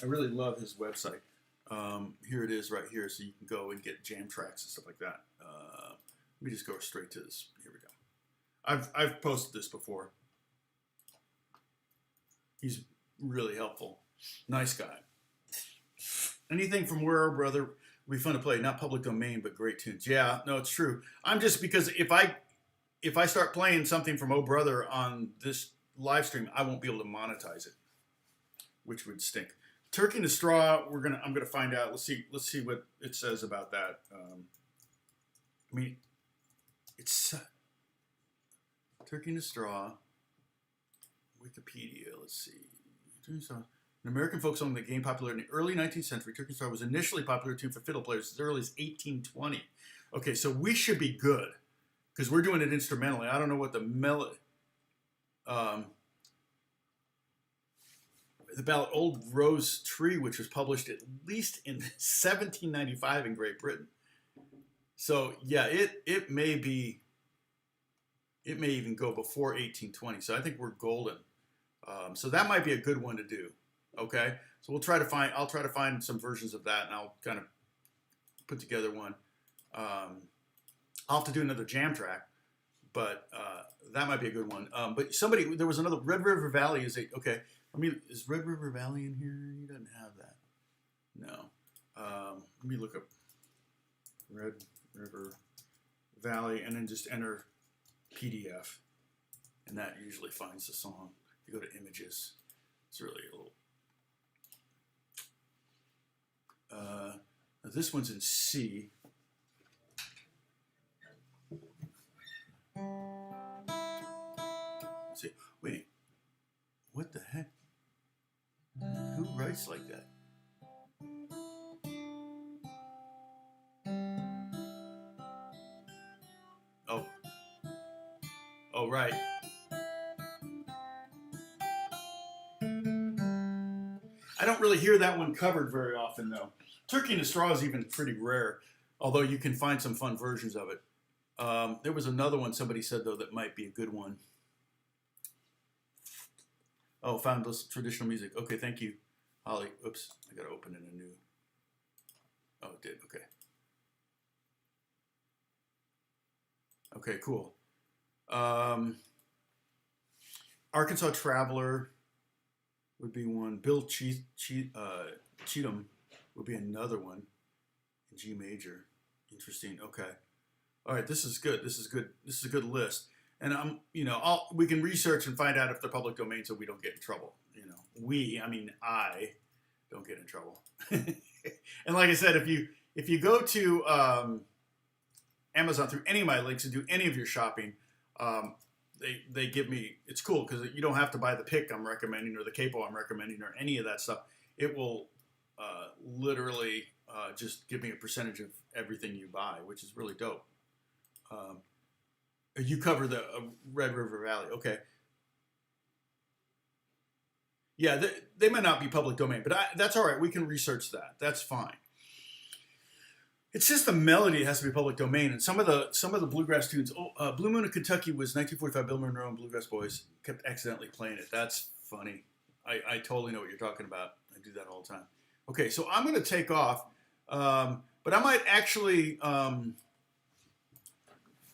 I really love his website. Here it is right here, so you can go and get jam tracks and stuff like that. Let me just go straight to this. Here we go. I've posted this before. He's really helpful. Nice guy. Anything from Where Our Brother would be fun to play. Not public domain, but great tunes. Yeah, no, it's true. I'm just, because if I start playing something from Oh Brother on this live stream, I won't be able to monetize it, which would stink. Turkey in the Straw, I'm gonna find out. Let's see what it says about that. I mean, it's Turkey in the Straw. Wikipedia. Let's see. An American folk song that gained popularity in the early 19th century. Turkey in the Straw was initially a popular tune for fiddle players as early as 1820. Okay, so we should be good because we're doing it instrumentally. I don't know what the melody. The ballad Old Rose Tree, which was published at least in 1795 in Great Britain. So yeah, it may even go before 1820. So I think we're golden. So that might be a good one to do. Okay, so I'll try to find some versions of that, and I'll kind of put together one. I'll have to do another jam track, but that might be a good one. But there was another Red River Valley. Is Red River Valley in here? He doesn't have that. No. Let me look up Red River Valley and then just enter PDF, and that usually finds the song. If you go to images, it's really a little. This one's in C. Let's see. Wait, what the heck? Who writes like that? Oh, right. I don't really hear that one covered very often, though. Turkey in the Straw is even pretty rare, although you can find some fun versions of it. There was another one somebody said, though, that might be a good one. Oh, found this traditional music. Okay, thank you, Holly. Oops, I got to open in a new. Oh, it did. Okay. Okay, cool. Arkansas Traveler would be one. Cheatham would be another one in G major. Interesting. Okay. All right. This is good. This is good. This is a good list. And we can research and find out if they're public domain so we don't get in trouble. I don't get in trouble. And like I said, if you go to Amazon through any of my links and do any of your shopping, they give me, it's cool because you don't have to buy the pick I'm recommending or the capo I'm recommending or any of that stuff. It will literally just give me a percentage of everything you buy, which is really dope. You cover the Red River Valley. Okay. Yeah, they might not be public domain, but that's all right. We can research that. That's fine. It's just the melody has to be public domain, and some of the bluegrass tunes. Blue Moon of Kentucky was 1945. Bill Monroe and Bluegrass Boys kept accidentally playing it. That's funny. I totally know what you're talking about. I do that all the time. Okay, so I'm going to take off, but I might actually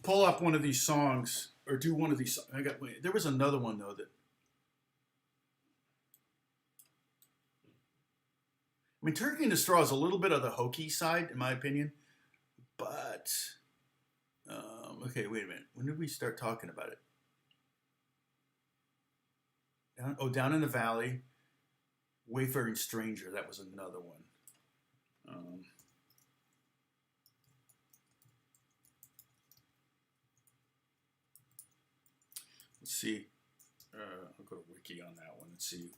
pull up one of these songs or do one of these. There was another one though that. I mean, Turkey in the Straw is a little bit of the hokey side, in my opinion. But, okay, wait a minute. When did we start talking about it? Down in the Valley. Wayfaring Stranger, that was another one. Let's see. I'll go to Wiki on that one and see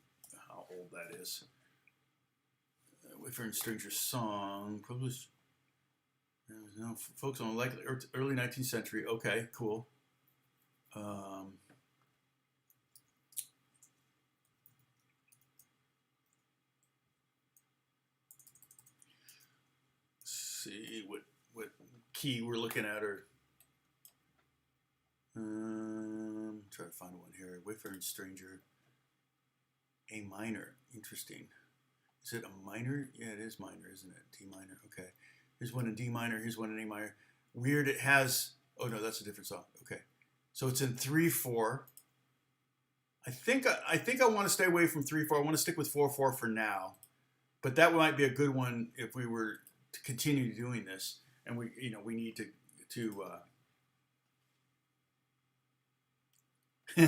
how old that is. Wayfaring Stranger song, published, folks on likely early 19th century. Okay, cool. See what key we're looking at, or try to find one here. Wayfaring Stranger, A minor. Interesting. Is it a minor? Yeah, it is minor, isn't it? D minor. Okay. Here's one in D minor. Here's one in A minor. Weird. It has. Oh no, that's a different song. Okay. So it's in 3/4. I think I want to stay away from 3/4. I want to stick with 4/4 for now. But that might be a good one if we were to continue doing this, and we need to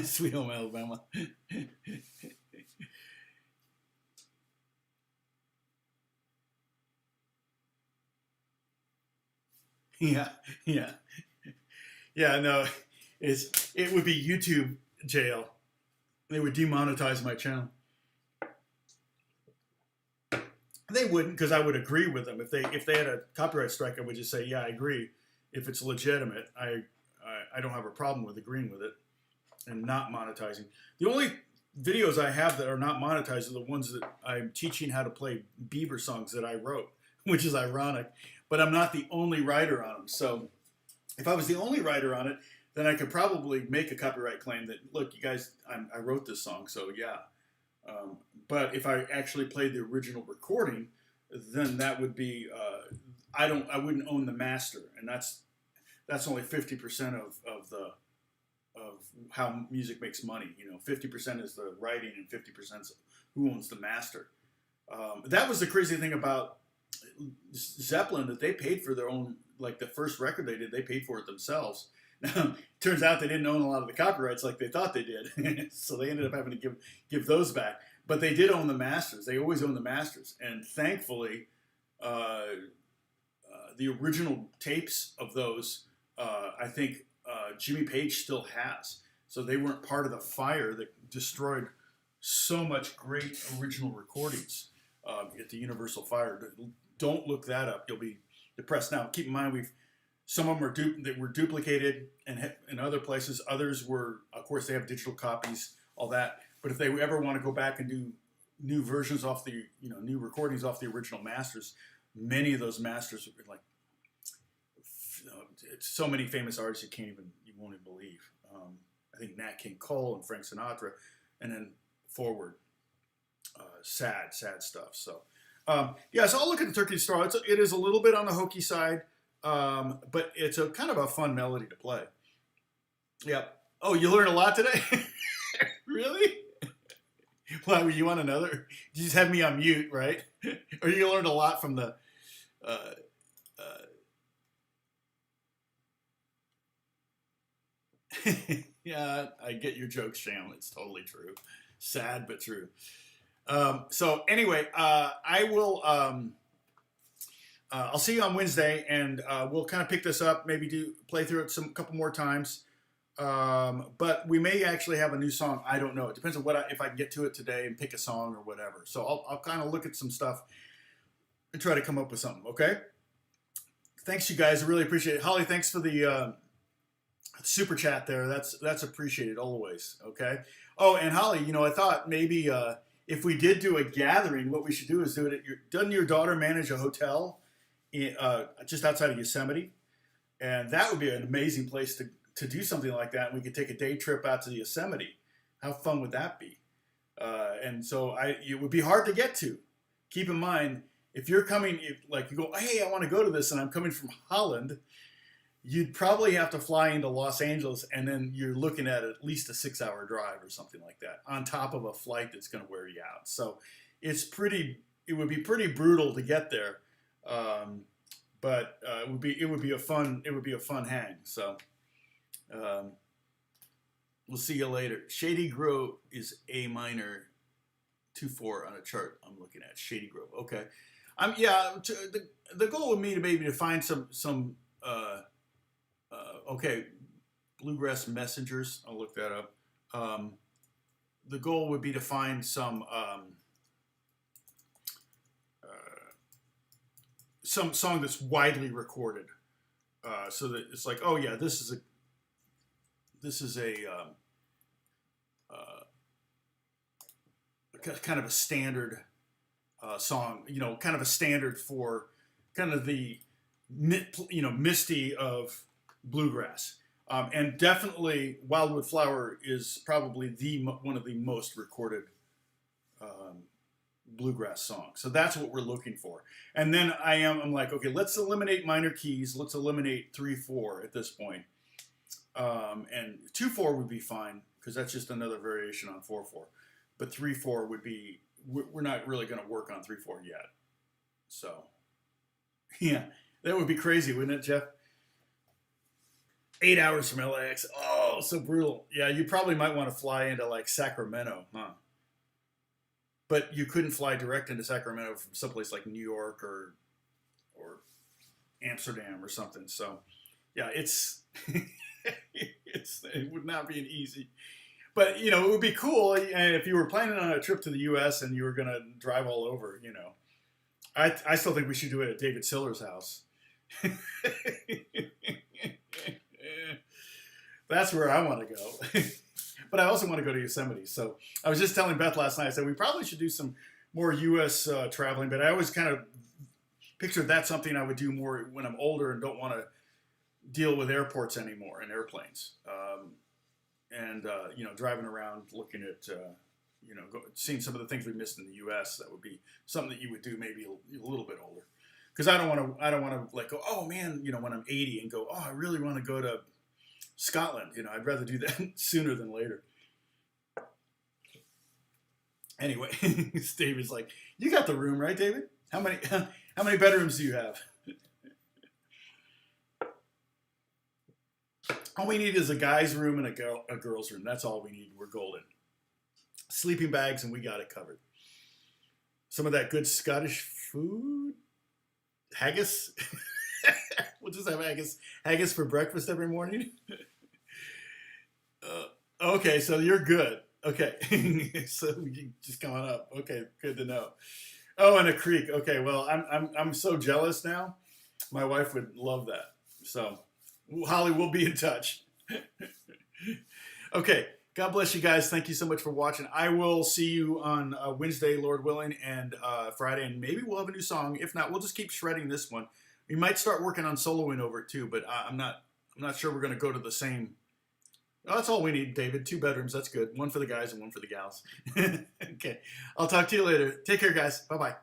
Sweet Home Alabama. Yeah. No, it would be YouTube jail. They would demonetize my channel. They wouldn't, because I would agree with them. If they had a copyright strike, I would just say, yeah, I agree. If it's legitimate, I don't have a problem with agreeing with it and not monetizing. The only videos I have that are not monetized are the ones that I'm teaching how to play Bieber songs that I wrote, which is ironic. But I'm not the only writer on them. So if I was the only writer on it, then I could probably make a copyright claim that, look, you guys, I wrote this song, so yeah. But if I actually played the original recording, then that would be I wouldn't own the master, and that's only 50% of how music makes money. 50% is the writing, and 50% is who owns the master. That was the crazy thing about Zeppelin, that they paid for their own, like the first record they did, they paid for it themselves. Now, turns out they didn't own a lot of the copyrights like they thought they did, so they ended up having to give those back. But they did own the masters. They always owned the masters, and thankfully, the original tapes of those, I think Jimmy Page still has. So they weren't part of the fire that destroyed so much great original recordings at the Universal Fire. Don't look that up. You'll be depressed. Now, keep in mind, some of them were duplicated in other places. Others were, of course, they have digital copies, all that. But if they ever want to go back and do new versions off the, new recordings off the original masters, many of those masters would be like, it's so many famous artists you won't even believe. I think Nat King Cole and Frank Sinatra, and then forward, sad stuff. So, so I'll look at the Turkey Straw. It is a little bit on the hokey side, but it's a kind of a fun melody to play. Yep. Oh, you learned a lot today? Really? Why, were you on another? You just have me on mute, right? Or you learned a lot from the. Uh, yeah, I get your joke, Sham. It's totally true. Sad but true. So anyway, I will. I'll see you on Wednesday, and we'll kind of pick this up. Maybe do play through it some couple more times. But we may actually have a new song. I don't know. It depends on if I can get to it today and pick a song or whatever. So I'll kind of look at some stuff and try to come up with something. Okay. Thanks, you guys. I really appreciate it. Holly, thanks for the super chat there. That's appreciated always. Okay. Oh, and Holly, I thought maybe if we did do a gathering, what we should do is do it. Doesn't your daughter manage a hotel just outside of Yosemite? And that would be an amazing place to do something like that. And we could take a day trip out to the Yosemite. How fun would that be? And so it would be hard to get to. Keep in mind, if you're coming, you go, hey, I want to go to this, and I'm coming from Holland, you'd probably have to fly into Los Angeles, and then you're looking at least a 6-hour drive or something like that, on top of a flight that's going to wear you out. So it would be pretty brutal to get there, but it would be a fun hang. So we'll see you later. Shady Grove is A minor 2/4 on a chart I'm looking at. Shady Grove. Okay. The goal would be to maybe to find some okay, Bluegrass Messengers. I'll look that up. The goal would be to find some song that's widely recorded, so that it's like, oh yeah, this is a kind of a standard song, kind of a standard for kind of the misty of bluegrass. And definitely Wildwood Flower is probably one of the most recorded bluegrass songs. So that's what we're looking for. And then I'm like, okay, let's eliminate minor keys. Let's eliminate 3/4 at this point. And 2/4 would be fine, because that's just another variation on 4/4. But 3/4 would be, we're not really going to work on 3/4 yet. So, yeah, that would be crazy, wouldn't it, Jeff? 8 hours from LAX. Oh, so brutal. Yeah, you probably might want to fly into like Sacramento, huh? But you couldn't fly direct into Sacramento from someplace like New York or Amsterdam or something. So, yeah, it would not be an easy. But, it would be cool if you were planning on a trip to the U.S. and you were going to drive all over, I still think we should do it at David Siller's house. That's where I want to go. But I also want to go to Yosemite. So I was just telling Beth last night, I said we probably should do some more U.S. Traveling, but I always kind of pictured that's something I would do more when I'm older and don't want to deal with airports anymore and airplanes. Driving around looking at, seeing some of the things we missed in the U.S. That would be something that you would do maybe a little bit older. Because I don't want to like go, oh man, when I'm 80 and go, oh, I really want to go to Scotland. I'd rather do that sooner than later. Anyway, David's like, you got the room, right, David? How many bedrooms do you have? All we need is a guy's room and a girl's room. That's all we need. We're golden. Sleeping bags, and we got it covered. Some of that good Scottish food. Haggis. We'll just have haggis for breakfast every morning. Okay, so you're good. Okay, so you just coming up. Okay, good to know. Oh, and a creek. Okay, well, I'm so jealous now. My wife would love that. So, Holly, we'll be in touch. Okay, God bless you guys. Thank you so much for watching. I will see you on Wednesday, Lord willing, and Friday, and maybe we'll have a new song. If not, we'll just keep shredding this one. We might start working on soloing over it too, but I'm not sure we're going to go to the same. Oh, that's all we need, David. 2 bedrooms. That's good. One for the guys and one for the gals. Okay. I'll talk to you later. Take care, guys. Bye-bye.